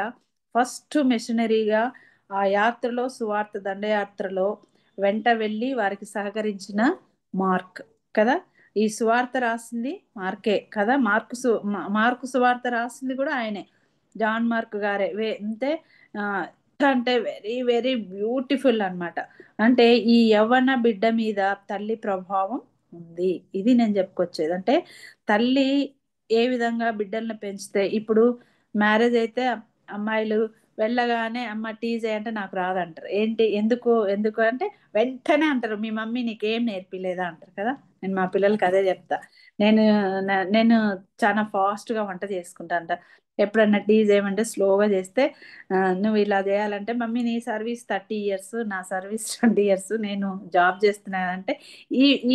ఫస్ట్ మిషనరీగా ఆ యాత్రలో, సువార్త దండయాత్రలో వెంట వెళ్ళి వారికి సహకరించిన మార్క్ కదా. ఈ సువార్త రాసింది మార్కే కదా. మార్కు సువార్త రాసింది కూడా ఆయనే, జాన్ మార్క్ గారే. అంటే అంటే వెరీ వెరీ బ్యూటిఫుల్ అన్నమాట. అంటే ఈ యవ్వన బిడ్డ మీద తల్లి ప్రభావం ఉంది, ఇది నేను చెప్పుకొచ్చేది. అంటే తల్లి ఏ విధంగా బిడ్డల్ని పెంచితే, ఇప్పుడు మ్యారేజ్ అయితే అమ్మాయిలు వెళ్ళగానే అమ్మ టీ చేయంటే నాకు రాదంటారు. ఎందుకు అంటే వెంటనే అంటారు, మీ మమ్మీ నీకేం నేర్పిలేదా అంటారు కదా. నేను మా పిల్లలకి అదే చెప్తా. నేను చాలా ఫాస్ట్ గా వంట చేసుకుంటా అంట. ఎప్పుడన్నా టీ చేయమంటే స్లోగా చేస్తే, నువ్వు ఇలా చేయాలంటే, మమ్మీ నీ సర్వీస్ 30 years, నా సర్వీస్ 20 years, నేను జాబ్ చేస్తున్నానంటే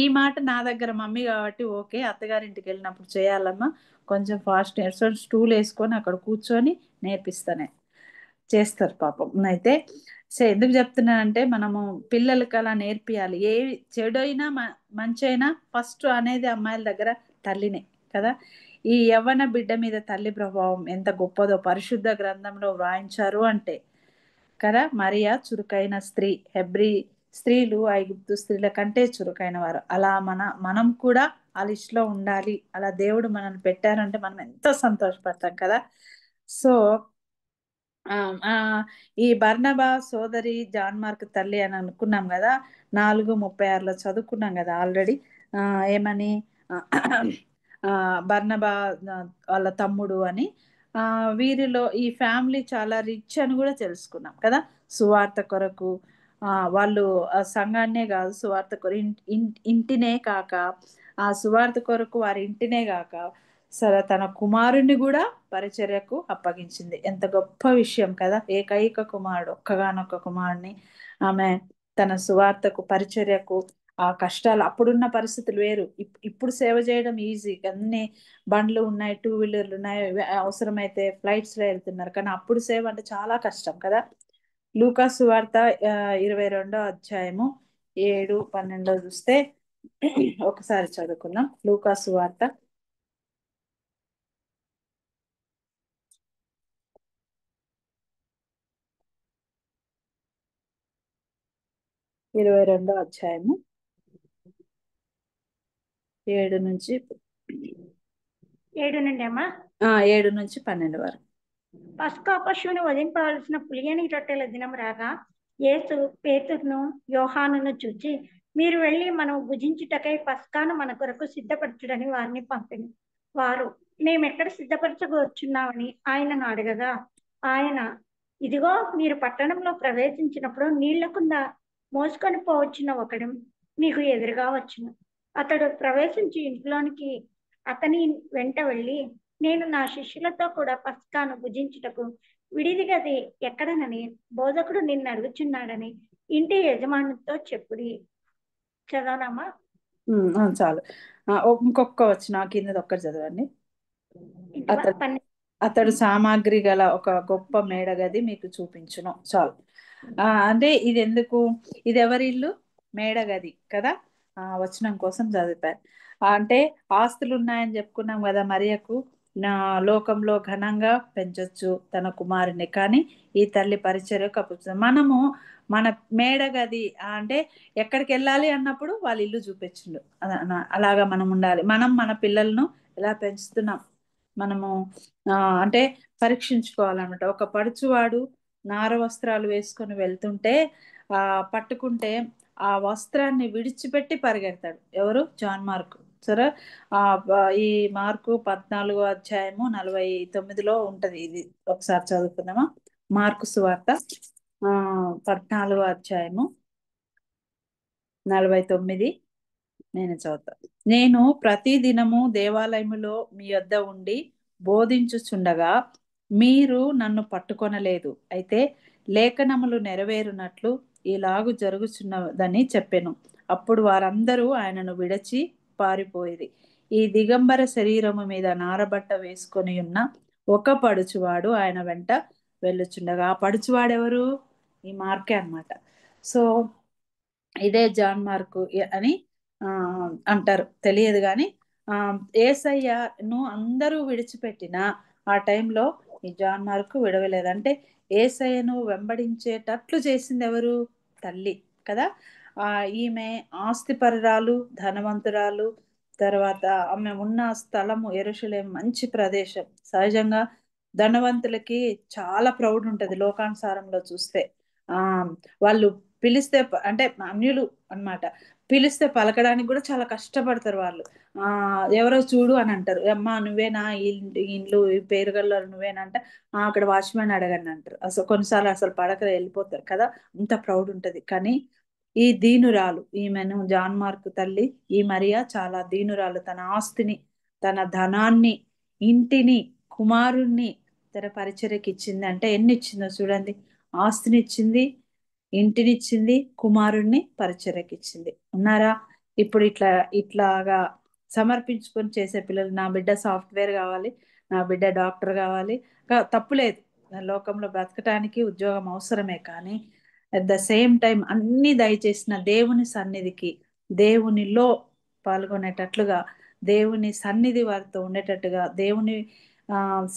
ఈ మాట నా దగ్గర మమ్మీ కాబట్టి ఓకే, అత్తగారింటికి వెళ్ళినప్పుడు చేయాలమ్మా, కొంచెం ఫాస్ట్ స్టూల్ వేసుకొని అక్కడ కూర్చొని నేర్పిస్తానే చేస్తారు పాపం. అయితే ఎందుకు చెప్తున్నానంటే మనము పిల్లలకి అలా నేర్పియాలి. ఏ చెడు అయినా మంచి అయినా ఫస్ట్ అనేది అమ్మాయిల దగ్గర తల్లినే కదా. ఈ యవ్వన బిడ్డ మీద తల్లి ప్రభావం ఎంత గొప్పదో పరిశుద్ధ గ్రంథంలో వ్రాయించారు అంటే కదా. మరియా చురుకైన స్త్రీ, హెబ్రీ స్త్రీలు ఐగుప్తు స్త్రీల కంటే చురుకైన వారు. అలా మనం కూడా ఆ లిస్ట్ లో ఉండాలి. అలా దేవుడు మనల్ని పెట్టారంటే మనం ఎంతో సంతోషపడతాం కదా. సో ఆ ఆ, ఈ బర్నబా సోదరి జాన్ మార్క్ తల్లి అని అనుకున్నాం కదా, 4:36లో చదువుకున్నాం కదా ఆల్రెడీ. ఏమని, ఆ, ఆ, బర్నబా వాళ్ళ తమ్ముడు అని. ఆ వీరిలో ఈ ఫ్యామిలీ చాలా రిచ్ అని కూడా తెలుసుకున్నాం కదా. సువార్త కొరకు వాళ్ళు ఆ సంఘాన్నే కాదు, సువార్త కొరకు ఇంటినే కాక, ఆ సువార్త కొరకు వారి ఇంటినే కాక సరే తన కుమారుణ్ణి కూడా పరిచర్యకు అప్పగించింది. ఎంత గొప్ప విషయం కదా. ఏకైక కుమారుడు, ఒక్కగానొక్క కుమారుడిని ఆమె తన సువార్తకు పరిచర్యకు, ఆ కష్టాలు అప్పుడున్న పరిస్థితులు వేరు. ఇప్పుడు సేవ చేయడం ఈజీ, అన్ని బండ్లు ఉన్నాయి, 2 వీలర్లు ఉన్నాయి, అవసరమైతే ఫ్లైట్స్ లో వెళ్తున్నారు. కానీ అప్పుడు సేవ అంటే చాలా కష్టం కదా. లూకా సువార్త 22వ అధ్యాయము 7-12 చూస్తే ఒకసారి చదువుకుందాం. లూకా సువార్త 22వ అధ్యాయము 7 నుంచి 7 నుండి అమ్మా. 7 నుంచి 12 వరకు. పస్కా పశువును వధింపవలసిన పులియని రొట్టెల దినం రాగా యేసు పేతురును యోహానును చూచి, మీరు వెళ్ళి మనం భుజించుటకై పస్కాను మన కొరకు సిద్ధపరచుడని వారిని పంపిణి. వారు, మేమెక్కడ సిద్ధపరచగోర్చున్నామని ఆయనను అడగగా, ఆయన, ఇదిగో మీరు పట్టణంలో ప్రవేశించినప్పుడు నీళ్లకుండా మోసుకొని పోవచ్చిన ఒకడు మీకు ఎదురుగా వచ్చును. అతడు ప్రవేశించి ఇంట్లోనికి అతని వెంట వెళ్ళి, నేను నా శిష్యులతో కూడా పస్కాను భుజించుటకు విడిది గది ఎక్కడనని బోధకుడు నిన్ను అడుగుచున్నాడని ఇంటి యజమానితో చెప్పుడి. చదవనమ్మా. చాలు. ఇంకొక వచ్చిన కిందది ఒక్కటి చదవండి. ఇంటి అతడు 12. అతడు సామాగ్రి గల ఒక గొప్ప మేడగది మీకు చూపించును. చాలు. అంటే ఇది ఎందుకు, ఇది ఎవరి ఇల్లు? మేడగది కదా. వచనం కోసం చదివారు. అంటే ఆస్తులు ఉన్నాయని చెప్పుకున్నాం కదా మరియకు. నా లోకంలో ఘనంగా పెంచొచ్చు తన కుమారుని, కానీ ఈ తల్లి పరిచర్యకు అప్పుతుంది. మనము మన మేడగది అంటే ఎక్కడికి వెళ్ళాలి అన్నప్పుడు వాళ్ళ ఇల్లు చూపించిండు. అలాగా మనం ఉండాలి. మనం మన పిల్లలను ఎలా పెంచుతున్నాం మనము అంటే పరీక్షించుకోవాలన్నమాట. ఒక పడుచువాడు నార వస్త్రాలు వేసుకొని వెళ్తుంటే పట్టుకుంటే ఆ వస్త్రాన్ని విడిచిపెట్టి పరిగెడతాడు. ఎవరు? John Mark. సరే, ఈ మార్కు 14వ అధ్యాయము 49లో ఉంటది. ఇది ఒకసారి చదువుకుందామా. మార్కు సువార్త 14వ అధ్యాయము 49 నేను చదువుతా. నేను ప్రతి దినము దేవాలయములో మీ యొద్ద ఉండి బోధించుచుండగా మీరు నన్ను పట్టుకొనలేదు. అయితే లేఖనములు నెరవేరునట్లు ఇలాగు జరుగుచున్నదని చెప్పెను. అప్పుడు వారందరూ ఆయనను విడచి పారిపోయిరి. ఈ దిగంబర శరీరము మీద నారబట్ట వేసుకొని ఉన్న ఒక పడుచువాడు ఆయన వెంట వెళ్ళుచుండగా, ఆ పడుచువాడు ఎవరు? ఈ మార్కే అన్నమాట. సో ఇదే జాన్ మార్కు అని అంటారు, తెలియదు కానీ ఏసయ్యను అందరూ విడిచిపెట్టిన ఆ టైంలో ఈ జాన్ మార్కు విడవలేదు. అంటే ఏసయ్యను వెంబడించేటట్లు చేసింది ఎవరు? తల్లి కదా. ఈమె ఆస్తిపరురాలు, ధనవంతురాలు. తర్వాత ఆమె ఉన్న స్థలము యెరూషలేం మంచి ప్రదేశం. సహజంగా ధనవంతులకి చాలా ప్రౌడ్ ఉంటది లోకానుసారంలో చూస్తే. వాళ్ళు పిలిస్తే అంటే అన్యులు అన్నమాట, పిలిస్తే పలకడానికి కూడా చాలా కష్టపడతారు వాళ్ళు. ఎవరో చూడు అని అంటారు, అమ్మా నువ్వేనా ఈ ఇల్లు ఈ పేరు గల నువ్వేనా అంటే అక్కడ వాచ్మెన్ అడగండి అంటారు. అసలు కొన్నిసార్లు అసలు పడకలు వెళ్ళిపోతారు కదా, అంత ప్రౌడ్ ఉంటది. కానీ ఈ దీనురాలు, ఈమెను జాన్ మార్కు తల్లి ఈ మరియా చాలా దీనురాలు. తన ఆస్తిని, తన ధనాన్ని, ఇంటిని, కుమారుణ్ణి తన పరిచర్యకి ఇచ్చింది. అంటే ఎన్ని ఇచ్చిందో చూడండి. ఆస్తిని ఇచ్చింది, ఇంటినిచ్చింది, కుమారుణ్ణి పరిచర్యకి ఇచ్చింది. ఉన్నారా ఇప్పుడు ఇట్లాగా సమర్పించుకొని చేసే పిల్లలు? నా బిడ్డ సాఫ్ట్వేర్ కావాలి, నా బిడ్డ డాక్టర్ కావాలి, తప్పులేదు. లోకంలో బ్రతకటానికి ఉద్యోగం అవసరమే. కానీ అట్ ద సేమ్ టైం అన్ని దయచేసిన దేవుని సన్నిధికి, దేవునిలో పాల్గొనేటట్లుగా, దేవుని సన్నిధి వారితో ఉండేటట్టుగా, దేవుని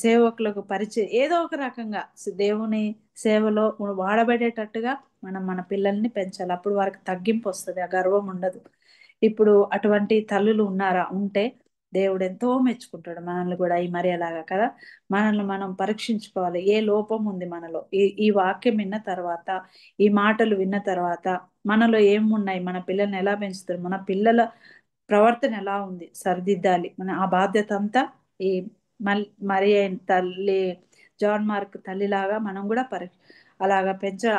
సేవకులకు పరిచయం ఏదో ఒక రకంగా దేవుని సేవలో వాడబడేటట్టుగా మనం మన పిల్లల్ని పెంచాలి. అప్పుడు వారికి తగ్గింపు వస్తుంది, ఆ గర్వం ఉండదు. ఇప్పుడు అటువంటి తల్లులు ఉన్నారా? ఉంటే దేవుడు ఎంతో మెచ్చుకుంటాడు మనల్ని కూడా ఈ మరి అలాగా కదా. మనల్ని మనం పరీక్షించుకోవాలి, ఏ లోపం ఉంది మనలో. ఈ వాక్యం విన్న తర్వాత, ఈ మాటలు విన్న తర్వాత మనలో ఏమున్నాయి, మన పిల్లల్ని ఎలా పెంచుతారు, మన పిల్లల ప్రవర్తన ఎలా ఉంది సరిదిద్దాలి. మన ఆ బాధ్యత అంతా ఈ మరి తల్లి జాన్ మార్క్ తల్లిలాగా మనం కూడా అలాగా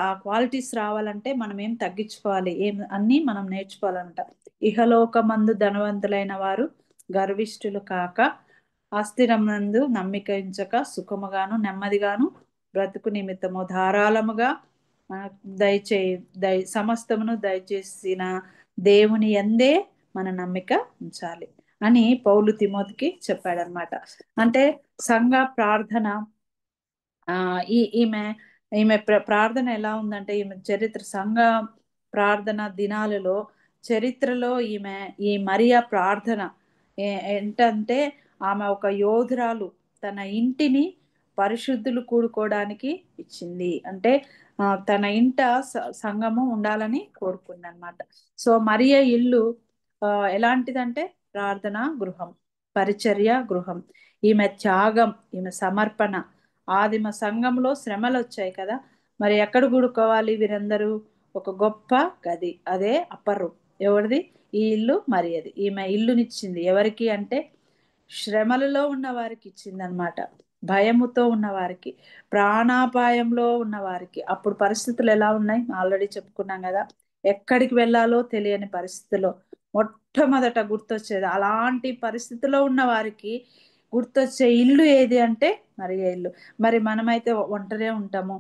ఆ క్వాలిటీస్ రావాలంటే మనం ఏం తగ్గించుకోవాలి, ఏం అన్ని మనం నేర్చుకోవాలంట. ఇహలోకమందు ధనవంతులైన వారు గర్విష్ఠులు కాక ఆస్తిరమందు నమ్మిక ఉంచక సుఖముగాను నెమ్మదిగాను బ్రతుకు నిమిత్తము ధారాళముగా సమస్తమును దయచేసిన దేవుని యందే మన నమ్మిక ఉంచాలి అని పౌలు తిమోతికి చెప్పాడనమాట. అంటే సంఘ ప్రార్థన ఈమె ఈమె ప్రార్థన ఎలా ఉందంటే, ఈమె చరిత్ర సంఘ ప్రార్థన దినాలలో చరిత్రలో ఈ మరియా ప్రార్థన ఏంటంటే, ఆమె ఒక యోధురాలు తన ఇంటిని పరిశుద్ధులు కూడుకోవడానికి ఇచ్చింది. అంటే తన ఇంట సంఘము ఉండాలని కోరుకుంది అనమాట. సో మరియా ఇల్లు ఎలాంటిదంటే ప్రార్థనా గృహం, పరిచర్య గృహం. ఈమె త్యాగం, ఈమె సమర్పణ. ఆదిమ సంఘంలో శ్రమలు వచ్చాయి కదా, మరి ఎక్కడ కూడుకోవాలి వీరందరూ? ఒక గొప్ప గది, అదే అప్పర్ రూమ్. ఎవరిది? ఈ ఇల్లు మరియది. ఈమె ఇల్లునిచ్చింది ఎవరికి అంటే శ్రమలలో ఉన్న వారికి ఇచ్చింది అనమాట. భయముతో ఉన్న వారికి, ప్రాణాపాయంలో ఉన్న వారికి. అప్పుడు పరిస్థితులు ఎలా ఉన్నాయి ఆల్రెడీ చెప్పుకున్నాం కదా, ఎక్కడికి వెళ్ళాలో తెలియని పరిస్థితిలో మొట్టమొదట గుర్తొచ్చేది అలాంటి పరిస్థితిలో ఉన్న వారికి గుర్తొచ్చే ఇల్లు ఏది అంటే మరియ ఇల్లు. మరి మనమైతే ఒంటరే ఉంటాము,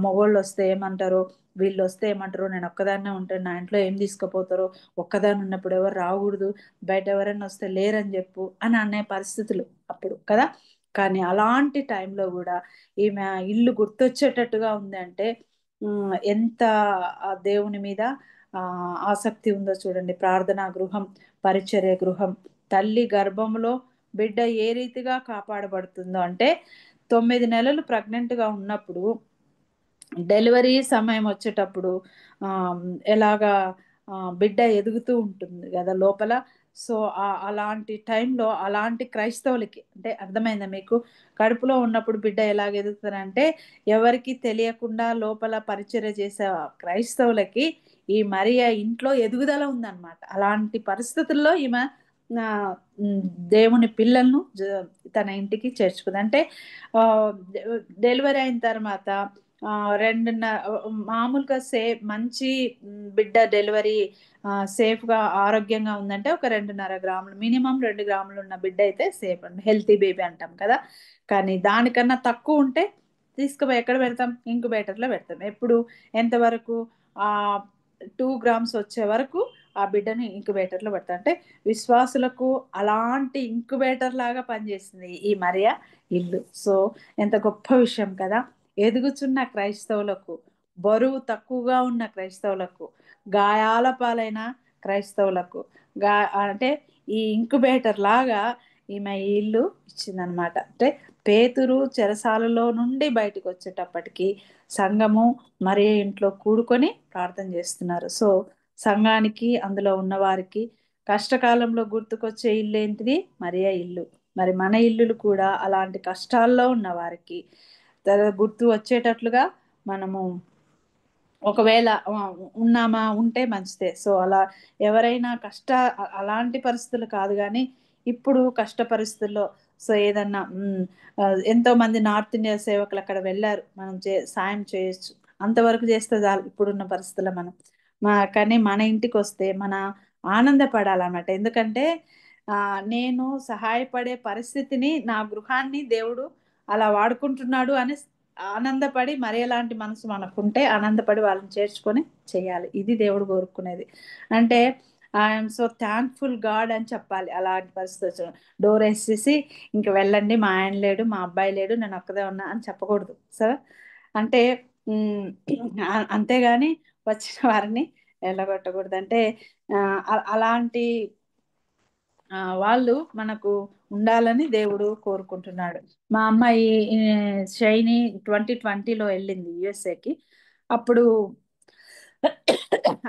మగోళ్ళు వస్తే ఏమంటారు, వీళ్ళు వస్తే ఏమంటారు, నేను ఒక్కదాన్నే ఉంటాను, నా ఇంట్లో ఏం తీసుకుపోతారో, ఒక్కదాన్ని ఉన్నప్పుడు ఎవరు రాకూడదు, బయట ఎవరైనా వస్తే లేరని చెప్పు అని అనే పరిస్థితులు అప్పుడు కదా. కానీ అలాంటి టైంలో కూడా ఈమె ఇల్లు గుర్తొచ్చేటట్టుగా ఉంది అంటే ఎంత ఆ దేవుని మీద ఆసక్తి ఉందో చూడండి. ప్రార్థనా గృహం, పరిచర్య గృహం. తల్లి గర్భంలో బిడ్డ ఏ రీతిగా కాపాడబడుతుందో అంటే 9 నెలలు ప్రెగ్నెంట్గా ఉన్నప్పుడు డెలివరీ సమయం వచ్చేటప్పుడు ఎలాగా బిడ్డ ఎదుగుతూ ఉంటుంది కదా లోపల. సో అలాంటి టైంలో అలాంటి క్రైస్తవులకి అంటే అర్థమైందా మీకు? కడుపులో ఉన్నప్పుడు బిడ్డ ఎలాగ ఎదుగుతారంటే ఎవరికి తెలియకుండా లోపల పరిచర్య చేసే క్రైస్తవులకి ఈ మరియా ఇంట్లో ఎదుగుదల ఉందన్నమాట. అలాంటి పరిస్థితుల్లో ఈమె దేవుని పిల్లలను తన ఇంటికి చేర్చుకుంది. అంటే డెలివరీ అయిన తర్వాత 2.5 మామూలుగా మంచి బిడ్డ డెలివరీ సేఫ్గా ఆరోగ్యంగా ఉందంటే ఒక 2.5 గ్రాములు, మినిమం 2 గ్రాములు ఉన్న బిడ్డ అయితే సేఫ్ అండి, హెల్తీ బేబీ అంటాం కదా. కానీ దానికన్నా తక్కువ ఉంటే తీసుకుపోయి ఎక్కడ పెడతాం? ఇంక్యుబేటర్లో పెడతాం. ఎప్పుడు ఎంతవరకు? 2 గ్రామ్స్ వచ్చే వరకు ఆ బిడ్డని ఇంక్యుబేటర్లో పెడతాం. అంటే విశ్వాసులకు అలాంటి ఇంక్యుబేటర్ లాగా పనిచేసింది ఈ మరియా ఇల్లు. సో ఎంత గొప్ప విషయం కదా. ఎదుగుచున్న క్రైస్తవులకు, బరువు తక్కువగా ఉన్న క్రైస్తవులకు, గాయాల పాలైన క్రైస్తవులకు అంటే ఈ ఇంక్యుబేటర్ లాగా ఈమె ఇల్లు ఇచ్చిందనమాట. అంటే పేతురు చెరసాలలో నుండి బయటకు వచ్చేటప్పటికి సంఘము మరియ ఇంట్లో కూడుకొని ప్రార్థన చేస్తున్నారు. సో సంఘానికి, అందులో ఉన్నవారికి కష్టకాలంలో గుర్తుకొచ్చే ఇల్లు ఏంటిది? మరియ ఇల్లు. మరి మన ఇల్లులు కూడా అలాంటి కష్టాల్లో ఉన్న వారికి గుర్తు వచ్చేటట్లుగా మనము ఒకవేళ ఉన్నామా ఉంటే మంచిదే. సో అలా ఎవరైనా అలాంటి పరిస్థితులు కాదు కానీ ఇప్పుడు కష్ట పరిస్థితుల్లో సో ఏదన్నా ఎంతో మంది నార్త్ ఇండియా సేవకులు అక్కడ వెళ్ళారు, మనం సాయం చేయొచ్చు, అంతవరకు చేస్తే చాలు ఇప్పుడున్న పరిస్థితుల్లో మనం. కానీ మన ఇంటికి వస్తే మన ఆనందపడాలన్నమాట. ఎందుకంటే నేను సహాయపడే పరిస్థితిని, నా గృహాన్ని దేవుడు అలా వాడుకుంటున్నాడు అని ఆనందపడి, మరి ఎలాంటి మనసు మనకుంటే ఆనందపడి వాళ్ళని చేర్చుకొని చేయాలి. ఇది దేవుడు కోరుకునేది. అంటే ఐఎమ్ సో థ్యాంక్ఫుల్ గాడ్ అని చెప్పాలి. అలాంటి పరిస్థితి డోర్ వేసేసి ఇంక వెళ్ళండి, మా ఆయన లేడు, మా అబ్బాయి లేడు, నేను ఒక్కదే ఉన్నా అని చెప్పకూడదు సార్. అంటే అంతేగాని వచ్చిన వారిని వెళ్ళగొట్టకూడదు. అంటే అలాంటి వాళ్ళు మనకు ఉండాలని దేవుడు కోరుకుంటున్నాడు. మా అమ్మాయి షైని 2020లో వెళ్ళింది యుఎస్ఏకి. అప్పుడు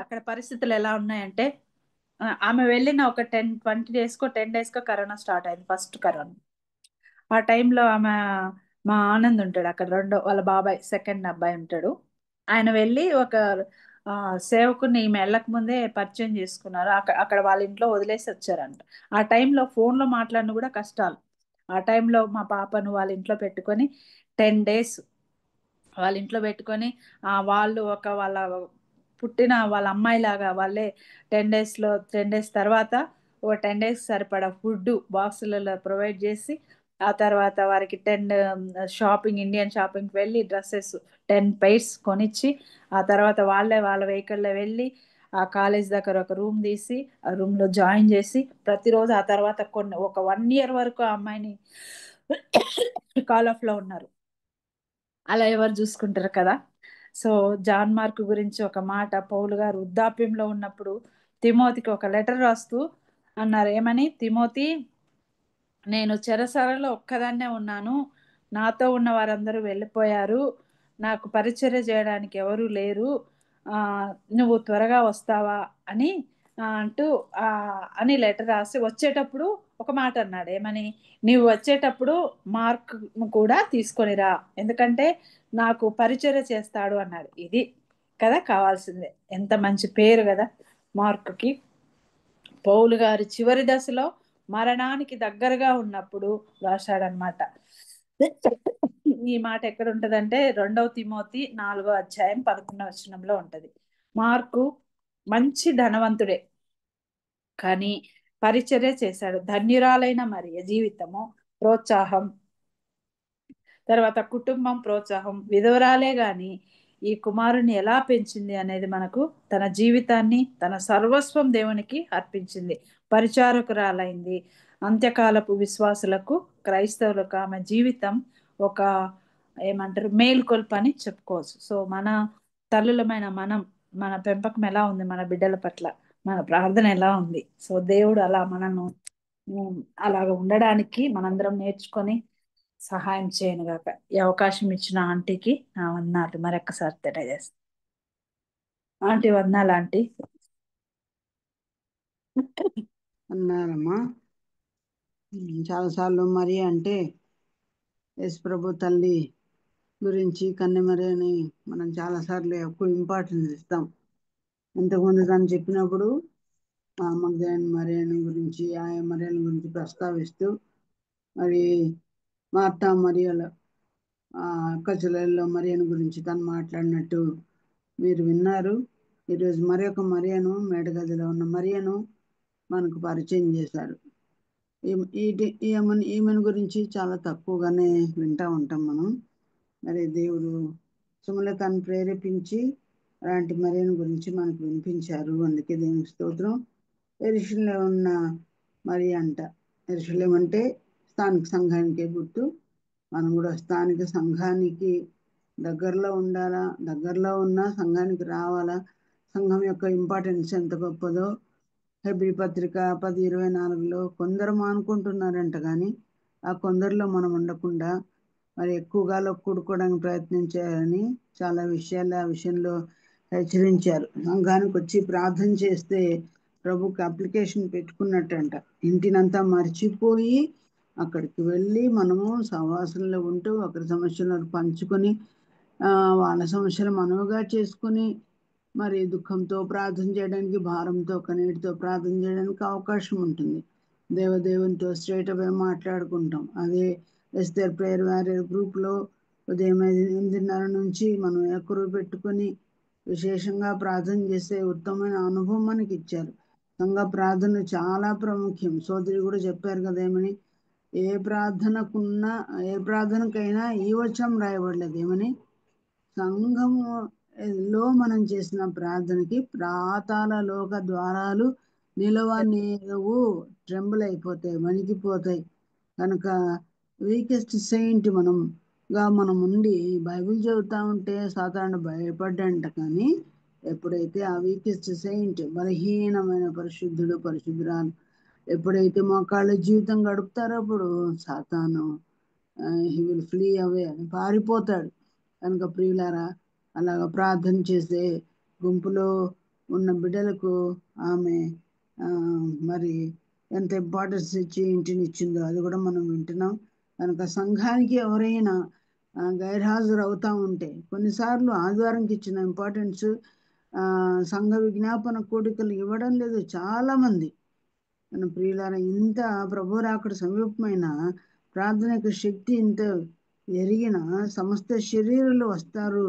అక్కడ పరిస్థితులు ఎలా ఉన్నాయంటే ఆమె వెళ్ళిన ఒక 10-20 డేస్కో 10 డేస్కో కరోనా స్టార్ట్ అయింది, ఫస్ట్ కరోనా. ఆ టైంలో ఆమె, మా ఆనంద్ ఉంటాడు అక్కడ, వాళ్ళ బాబాయ్ సెకండ్ అబ్బాయి ఉంటాడు. ఆయన వెళ్ళి ఒక సేవకుని ఈమె వెళ్ళక ముందే పరిచయం చేసుకున్నారు. అక్కడ వాళ్ళ ఇంట్లో వదిలేసి వచ్చారంట. ఆ టైంలో ఫోన్లో మాట్లాడిన కూడా కష్టాలు. ఆ టైంలో మా పాపను వాళ్ళ ఇంట్లో పెట్టుకొని 10 డేస్ వాళ్ళ ఇంట్లో పెట్టుకొని, వాళ్ళు వాళ్ళ పుట్టిన వాళ్ళ అమ్మాయి లాగా వాళ్ళే 10 డేస్ తర్వాత 10 డేస్ సరిపడా ఫుడ్ బాక్సులలో ప్రొవైడ్ చేసి, ఆ తర్వాత వారికి ఇండియన్ షాపింగ్కి వెళ్ళి డ్రెస్సెస్ 10 pairs కొనిచ్చి, ఆ తర్వాత వాళ్ళ వెహికల్లో వెళ్ళి ఆ కాలేజ్ దగ్గర ఒక రూమ్ తీసి ఆ రూమ్లో జాయిన్ చేసి ప్రతిరోజు, ఆ తర్వాత ఒక 1 year వరకు ఆ అమ్మాయిని కాల్ ఆఫ్లో ఉన్నారు. అలా ఎవరు చూసుకుంటారు కదా. సో జాన్ మార్క్ గురించి ఒక మాట, పౌలు గారు వృద్ధాప్యంలో ఉన్నప్పుడు తిమోతికి ఒక లెటర్ రాస్తూ అన్నారు. ఏమని? తిమోతి, నేను చెరసాలలో ఒక్కదాన్నే ఉన్నాను, నాతో ఉన్న వారందరూ వెళ్ళిపోయారు, నాకు పరిచర్య చేయడానికి ఎవరూ లేరు, నువ్వు త్వరగా వస్తావా అని అంటూ అని లెటర్ రాసి వచ్చేటప్పుడు ఒక మాట అన్నాడు. ఏమని? నీవు వచ్చేటప్పుడు మార్క్ కూడా తీసుకొనిరా, ఎందుకంటే నాకు పరిచర్య చేస్తాడు అన్నాడు. ఇది కదా కావాల్సిందే. ఎంత మంచి పేరు కదా మార్క్కి. పౌలు గారి చివరి దశలో మరణానికి దగ్గరగా ఉన్నప్పుడు రాశాడనమాట. ఈ మాట ఎక్కడ ఉంటదంటే 2 తిమోతి 4వ అధ్యాయం 11వ వచనంలో ఉంటది. మార్కు మంచి ధనవంతుడే, కానీ పరిచర్య చేశాడు. ధన్యురాలైన మరియ జీవితము ప్రోత్సాహం, తర్వాత కుటుంబం ప్రోత్సాహం, విధవరాలే గాని ఈ కుమారుని ఎలా పెంచింది అనేది మనకు, తన జీవితాన్ని తన సర్వస్వం దేవునికి అర్పించింది, పరిచారకురాలైంది. అంత్యకాలపు విశ్వాసులకు, క్రైస్తవులకు ఆమె జీవితం ఒక ఏమంటారు మేలుకొల్పు అని చెప్పుకోవచ్చు. సో మన తల్లులమైన మన పెంపకం ఎలా ఉంది, మన బిడ్డల పట్ల మన ప్రార్థన ఎలా ఉంది? సో దేవుడు అలా మనను అలాగ ఉండడానికి మనందరం నేర్చుకొని సహాయం చేయను గాక. ఈ అవకాశం ఇచ్చిన ఆంటీకి నా వందనాలు మరొక్కసారి తెలియజేస్తాను. ఆంటీ వందనాలు ఆంటీ. అన్నారమ్మా. చాలాసార్లు మరి అంటే యేసు ప్రభు తల్లి గురించి కన్నెమరి అని మనం చాలాసార్లు ఎక్కువ ఇంపార్టెన్స్ ఇస్తాం. ఇంతకుముందు తను చెప్పినప్పుడు మగ్దలేనే మరియను గురించి, ఆయా మరియల గురించి ప్రస్తావిస్తూ, మరి మార్తా మరియల అక్కచెల్లెల్లో మరియను గురించి తను మాట్లాడినట్టు మీరు విన్నారు. ఈరోజు మరొక మరియను, మేడగదిలో ఉన్న మరియను మనకు పరిచయం చేశారు. ఈమెను గురించి చాలా తక్కువగానే వింటూ ఉంటాం మనం. మరి దేవుడు సుమలతను ప్రేరేపించి అలాంటి మరియను గురించి మనకు వినిపించారు. అందుకే దేవునికి స్తోత్రం. యెరూషలేములో ఉన్న మరి అంట. యెరూషలేము అంటే స్థానిక సంఘానికే గుర్తు. మనం కూడా స్థానిక సంఘానికి దగ్గరలో ఉండాలా, దగ్గరలో ఉన్న సంఘానికి రావాలా. సంఘం యొక్క ఇంపార్టెన్స్ ఎంత గొప్పదో హెబ్రీ పత్రిక 10:24లో కొందరు మానుకుంటున్నారంట, కానీ ఆ కొందరిలో మనం ఉండకుండా మరి ఎక్కువగా కూడుకోవడానికి ప్రయత్నించారని చాలా విషయాలు ఆ విషయంలో హెచ్చరించారు. సంఘానికి వచ్చి ప్రార్థన చేస్తే ప్రభుకి అప్లికేషన్ పెట్టుకున్నట్టంట. ఇంటినంతా మర్చిపోయి అక్కడికి వెళ్ళి మనము సహవాసంలో ఉంటూ ఒకరి సమస్యలను పంచుకొని వాళ్ళ సమస్యలు మనవుగా చేసుకుని మరి దుఃఖంతో ప్రార్థన చేయడానికి, భారంతో కన్నీటితో ప్రార్థన చేయడానికి అవకాశం ఉంటుంది. దేవదేవునితో స్ట్రైట్ అవే మాట్లాడుకుంటాం. అదే ఎస్తేర్ ప్రేయర్ వారియర్ గ్రూప్లో ఉదయం 8:30 నుంచి మనం ఎక్కువ పెట్టుకొని విశేషంగా ప్రార్థన చేసే ఉత్తమమైన అనుభవం మనకి ఇచ్చారు. సంఘ ప్రార్థన చాలా ప్రాముఖ్యం. సోదరి కూడా చెప్పారు కదా ఏమని, ఏ ప్రార్థనకైనా ఈ వచనం రాయబడలేదు. ఏమని? సంఘములో మనం చేసిన ప్రార్థనకి ప్రాతాల లోక ద్వారాలు నిలవనేరవు, ట్రెంబుల్ అయిపోతాయి, వణికిపోతాయి. కనుక వీకెస్ట్ సెయింట్ మనం ఉండి బైబిల్ చదువుతా ఉంటే సాధారణ భయపడ్డంట. కానీ ఎప్పుడైతే ఆ వీకెస్ట్ సెయింట్, బలహీనమైన పరిశుద్ధురాలు ఎప్పుడైతే మోకాళ్ళ జీవితం గడుపుతారో అప్పుడు సాతాను హీ విల్ ఫ్లీ అవే, పారిపోతాడు. కనుక ప్రియులారా, అలాగ ప్రార్థన చేసే గుంపులో ఉన్న బిడ్డలకు ఆమె మరి ఎంత ఇంపార్టెన్స్ ఇచ్చి ఇంటిని ఇచ్చిందో అది కూడా మనం వింటున్నాం. కనుక సంఘానికి ఎవరైనా గైర్హాజరు అవుతా ఉంటే, కొన్నిసార్లు ఆదివారంకి ఇచ్చిన ఇంపార్టెన్స్ సంఘ విజ్ఞాపన కోడికలు ఇవ్వడం లేదు చాలామంది. మన ప్రియులారా, ఇంత ప్రభు రాకడ సమీపమైన ప్రార్థనకు శక్తి ఇంత ఎరిగిన సమస్త శరీరాలు వస్తారు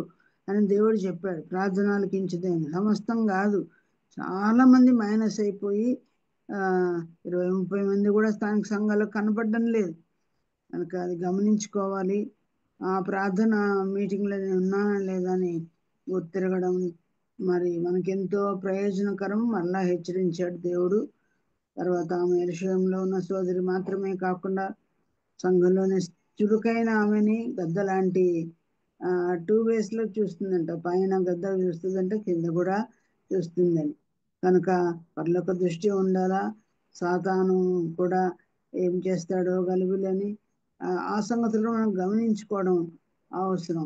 అని దేవుడు చెప్పాడు. ప్రార్థనలకు ఇంచిదేమి సమస్తం కాదు, చాలా మంది మైనస్ అయిపోయి 20-30 మంది కూడా స్థానిక సంఘాల్లో కనపడడం లేదు. కనుక అది గమనించుకోవాలి. ఆ ప్రార్థన మీటింగ్లో ఉన్నానా లేదా అని గుర్తిరగడం మరి మనకెంతో ప్రయోజనకరం. మళ్ళా హెచ్చరించాడు దేవుడు. తర్వాత ఆమె విషయంలో ఉన్న సోదరి మాత్రమే కాకుండా సంఘంలోనే చురుకైన ఆమెని గద్ద లాంటి 2 వేస్లో చూస్తుందంట. పైన గద్ద చూస్తుందంటే కింద కూడా చూస్తుందని. కనుక పరలోక దృష్టి ఉండాలా. సాతాను కూడా ఏం చేస్తాడో గలిబిలని ఆ సంగతులు మనం గమనించుకోవడం అవసరం.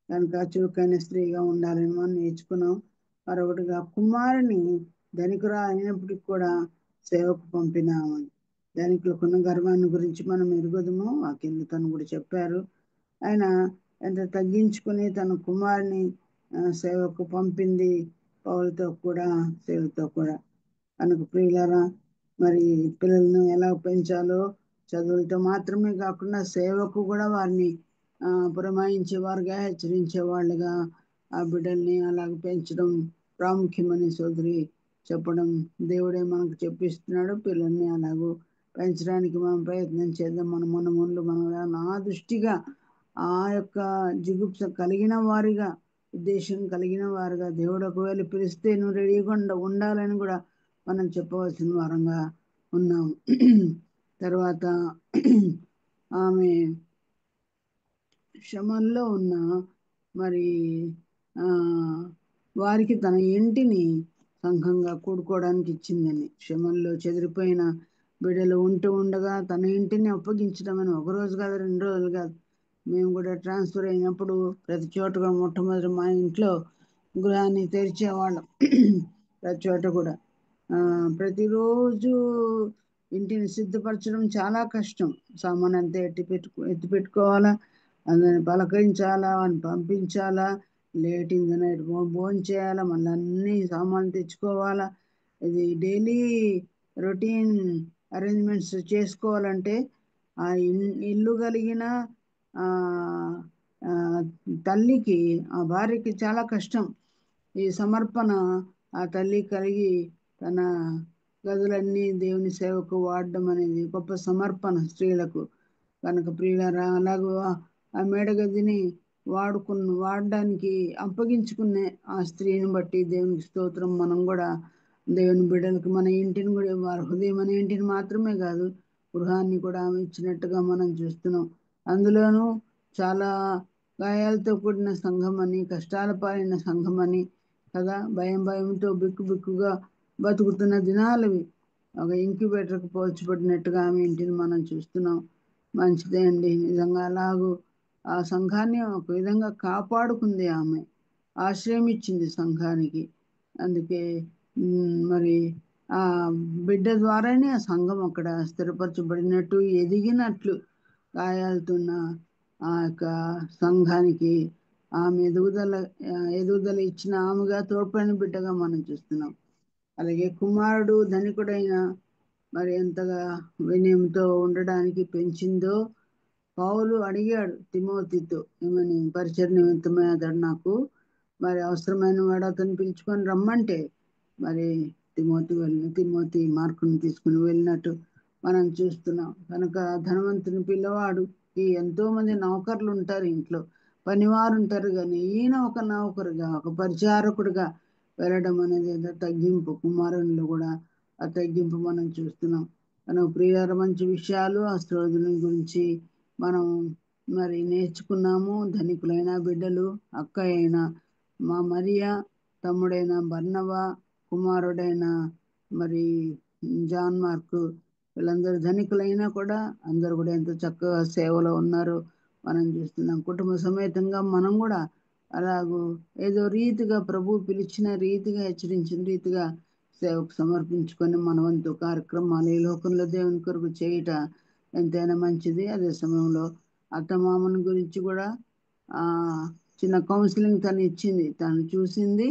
కనుక చురుకైన స్త్రీగా ఉండాలని మనం నేర్చుకున్నాం. మరొకటిగా కుమారుని ధనికురా అయినప్పటికీ కూడా సేవకు పంపినామని. ధనికులకున్న గర్వాన్ని గురించి మనం ఎరుగుదము. వాక్యంలో తను కూడా చెప్పారు. ఆయన ఎంత తగ్గించుకుని తన కుమారుని సేవకు పంపింది, పౌలతో కూడా సేవతో కూడా. కనుక ప్రియులారా, మరి పిల్లలను ఎలా పెంచాలో చదువులతో మాత్రమే కాకుండా సేవకు కూడా వారిని పురమాయించేవారుగా, హెచ్చరించే వాళ్ళుగా ఆ బిడ్డల్ని అలాగ పెంచడం ప్రాముఖ్యమని సోదరి చెప్పడం దేవుడే మనకు చెప్పిస్తున్నాడు. పిల్లల్ని అలాగూ పెంచడానికి మనం ప్రయత్నం చేద్దాం. మన ముందు మనం నా దృష్టిగా ఆ యొక్క జిగుప్స కలిగిన వారిగా, ఉద్దేశం కలిగిన వారుగా, దేవుడు ఒకవేళ పిలిస్తే నువ్వు రెడీగా ఉండాలని కూడా మనం చెప్పవలసిన వారంగా ఉన్నాం. తర్వాత ఆమె శ్రమల్లో ఉన్న మరి వారికి తన ఇంటిని సంఘంగా కూడుకోవడానికి ఇచ్చిందని. శ్రమల్లో చెదిరిపోయిన బిడ్డలు ఉండగా తన ఇంటిని అప్పగించడం అని 1 రోజు కాదు, 2 రోజులు కాదు. మేము కూడా ట్రాన్స్ఫర్ అయినప్పుడు ప్రతి చోట మొట్టమొదటి మా ఇంట్లో గృహాన్ని తెరిచేవాళ్ళం. ప్రతి చోట కూడా ప్రతిరోజు ఇంటిని సిద్ధపరచడం చాలా కష్టం. సామాన్ అంతా ఎత్తి పెట్టుకోవాలా, అందరిని పలకరించాలా, అని పంపించాలా, లేట్ ఇన్ ద నైట్ భోజనం చేయాలా, మళ్ళీ అన్ని సామాన్లు తెచ్చుకోవాలా. ఇది డైలీ రొటీన్ అరేంజ్మెంట్స్ చేసుకోవాలంటే ఆ ఇల్లు కలిగిన తల్లికి, ఆ భార్యకి చాలా కష్టం. ఈ సమర్పణ ఆ తల్లి కలిగి తన గదులన్నీ దేవుని సేవకు వాడడం అనేది గొప్ప సమర్పణ స్త్రీలకు. కనుక ప్రియులారా, అలాగూ ఆ మేడగదిని వాడడానికి అప్పగించుకునే ఆ స్త్రీని బట్టి దేవునికి స్తోత్రం. మనం కూడా దేవుని బిడ్డలకు మన ఇంటిని కూడా ఇవ్వాలి. హృదయం అనే ఇంటిని మాత్రమే కాదు, గృహాన్ని కూడా ఆమె ఇచ్చినట్టుగా మనం చూస్తున్నాం. అందులోనూ చాలా గాయాలతో కూడిన సంఘం అని, కష్టాల పాలైన సంఘం అని కదా, భయంతో బిక్కుగా బతుకుతున్న దినాలవి. ఒక ఇంక్యుబేటర్కి పోల్చబడినట్టుగా ఆమె ఇంటిని మనం చూస్తున్నాం. మంచిదే అండి. నిజంగా అలాగూ ఆ సంఘాన్ని ఒక విధంగా కాపాడుకుంది. ఆమె ఆశ్రయం ఇచ్చింది సంఘానికి. అందుకే మరి ఆ బిడ్డ ద్వారానే ఆ సంఘం అక్కడ స్థిరపరచబడినట్టు, ఎదిగినట్లు, గాయాలుతున్న ఆ యొక్క సంఘానికి ఆమె ఎదుగుదల ఇచ్చిన ఆమెగా, తోడ్పడిన బిడ్డగా మనం చూస్తున్నాం. అలాగే కుమారుడు ధనికుడైన మరి ఎంతగా వినయంతో ఉండడానికి పెంచిందో పౌలు అడిగాడు తిమోతితో, ఏమని, పరిచయ నిమిత్తమే అతడు నాకు మరి అవసరమైన వాడు అతను పిలుచుకొని రమ్మంటే మరి తిమోతి మార్కుని తీసుకుని వెళ్ళినట్టు మనం చూస్తున్నాం. కనుక ధనవంతుని పిల్లవాడుకి ఎంతో మంది నౌకర్లు ఉంటారు, ఇంట్లో పనివారు ఉంటారు, కానీ ఈయన ఒక నౌకరుగా, ఒక పరిచారకుడిగా వెళ్ళడం అనేది ఏదో తగ్గింపు. కుమారునిలో కూడా ఆ తగ్గింపు మనం చూస్తున్నాం. కనుక ప్రియుల మంచి విషయాలు ఆ స్తోత్రుని గురించి మనం మరి నేర్చుకున్నాము. ధనికులైన బిడ్డలు, అక్క అయిన మా మరియా, తమ్ముడైన బర్నబా, కుమారుడైన మరి జాన్ మార్కు, వీళ్ళందరూ ధనికులైనా కూడా అందరూ కూడా ఎంతో చక్కగా సేవలో ఉన్నారు మనం చూస్తున్నాం. కుటుంబ సమేతంగా మనం కూడా అలాగూ ఏదో రీతిగా ప్రభు పిలిచిన రీతిగా, హెచ్చరించిన రీతిగా సేవకు సమర్పించుకొని మన వంతు కార్యక్రమాలు ఈ లోకంలో దేవుని కొరకు చేయుట ఎంతైనా మంచిది. అదే సమయంలో అత్తమామని గురించి కూడా చిన్న కౌన్సిలింగ్ తను ఇచ్చింది, తను చూసింది.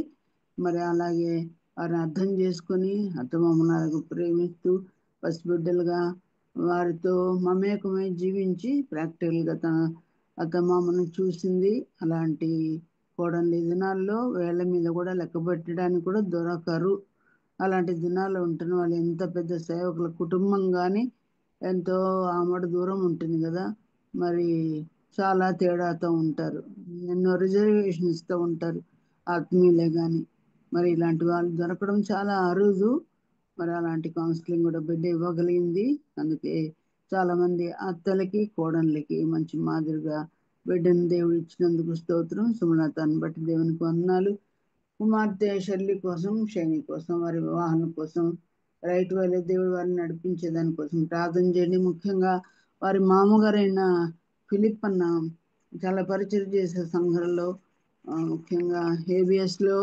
మరి అలాగే వారిని అర్థం చేసుకొని అత్తమామను ప్రేమిస్తూ పసిబిడ్డలుగా వారితో మమేకమై జీవించి ప్రాక్టికల్గా తన అత్తమామను చూసింది. అలాంటి కోడళ్ళ దినాల్లో వేళ్ల మీద కూడా లెక్క పెట్టడానికి కూడా దొరకరు. అలాంటి దినాల్లో ఉంటున్న వాళ్ళు ఎంత పెద్ద సేవకుల కుటుంబం కానీ ఎంతో ఆమడ దూరం ఉంటుంది కదా, మరి చాలా తేడాతో ఉంటారు, ఎన్నో రిజర్వేషన్స్తో ఉంటారు ఆత్మీయులే కానీ. మరి ఇలాంటి వాళ్ళు దొరకడం చాలా అరుదు. మరి అలాంటి కౌన్సిలింగ్ కూడా బిడ్డ ఇవ్వగలిగింది. అందుకే చాలామంది అత్తలకి కోడళ్ళకి మంచి మాదిరిగా బిడ్డను దేవుడు ఇచ్చినందుకు స్తోత్రం. సుమలతాన్ని బట్టి దేవునికి వందనాలు. కుమార్తె షర్లీ కోసం, శని కోసం, వారి వివాహం కోసం రైట్ వేలో దేవుడు వారిని నడిపించే దానికోసం ప్రార్థన చేయండి. ముఖ్యంగా వారి మామగారైన ఫిలిప్ అన్న చాలా పరిచయం చేసే సంఘంలో, ముఖ్యంగా ఏబిఎస్లో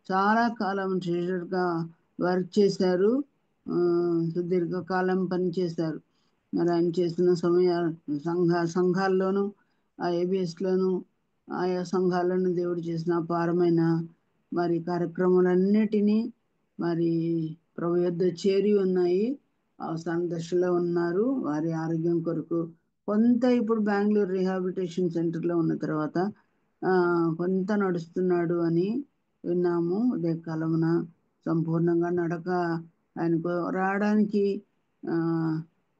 చాలా కాలం ట్రెజరర్గా వర్క్ చేశారు. సుదీర్ఘకాలం పనిచేశారు. మరి ఆయన చేసిన సంఘాల్లోనూ ఆ ఏబిఎస్లోనూ ఆయా సంఘాలను దేవుడు చేసిన అపారమైన మరి కార్యక్రమాలన్నిటినీ మరి ప్రభు యొద్ద చేరి ఉన్నాయి. అవసాన దశలో ఉన్నారు. వారి ఆరోగ్యం కొరకు కొంత ఇప్పుడు బెంగళూరు రీహాబిలిటేషన్ సెంటర్లో ఉన్న తర్వాత కొంత నడుస్తున్నాడు అని విన్నాము. ఉదయ కాలమున సంపూర్ణంగా నడక ఆయనకు రావడానికి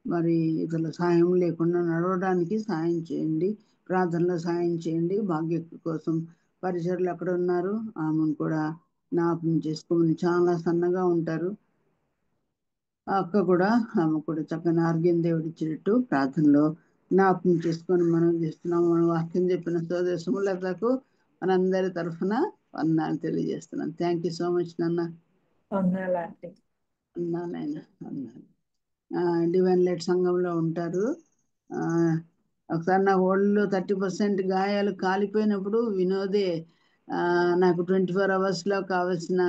మరి ఇతరుల సాయం లేకుండా నడవడానికి సాయం చేయండి, ప్రార్థనలో సాయం చేయండి. భాగ్య కోసం పరిచర్లు అక్కడ ఉన్నారు, ఆమెను కూడా జ్ఞాపకం చేసుకోమని. చాలా సన్నగా ఉంటారు అక్క కూడా, ఆమె కూడా చక్కని ఆరోగ్యం దేవుడు ఇచ్చినట్టు ప్రార్థనలో జ్ఞాపకం చేసుకొని మనం చేస్తున్నాము. మన వాక్యం చెప్పిన సోదర సుమలతకు మనందరి తరఫున వందనాలు తెలియజేస్తున్నాను. థ్యాంక్ యూ సో మచ్ నాన్న. వందనాలైనా వందనాలు. డివైన్ లైట్ సంఘంలో ఉంటారు. ఒకసారి నా ఒళ్ళు 30% గాయాలు కాలిపోయినప్పుడు వినోదే నాకు 24 hours కావాల్సిన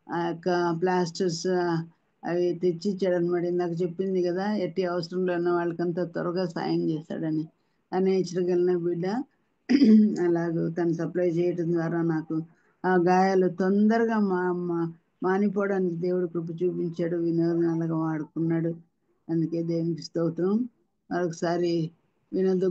ఆ యొక్క ప్లాస్టర్స్ అవి తెచ్చి ఇచ్చాడు అనమాట. నాకు చెప్పింది కదా, ఎట్టి అవసరంలో ఉన్న వాళ్ళకంతా త్వరగా సాయం చేశాడని. అనేచరగలిగిన బిడ్డ అలాగూ తను సప్లై చేయడం ద్వారా నాకు ఆ గాయాలు తొందరగా మానిపోవడానికి దేవుడు కృప చూపించాడు. వినోదం అలాగా వాడుకున్నాడు. అందుకే దేవునికి స్తోత్రం. మరొకసారి వినోద్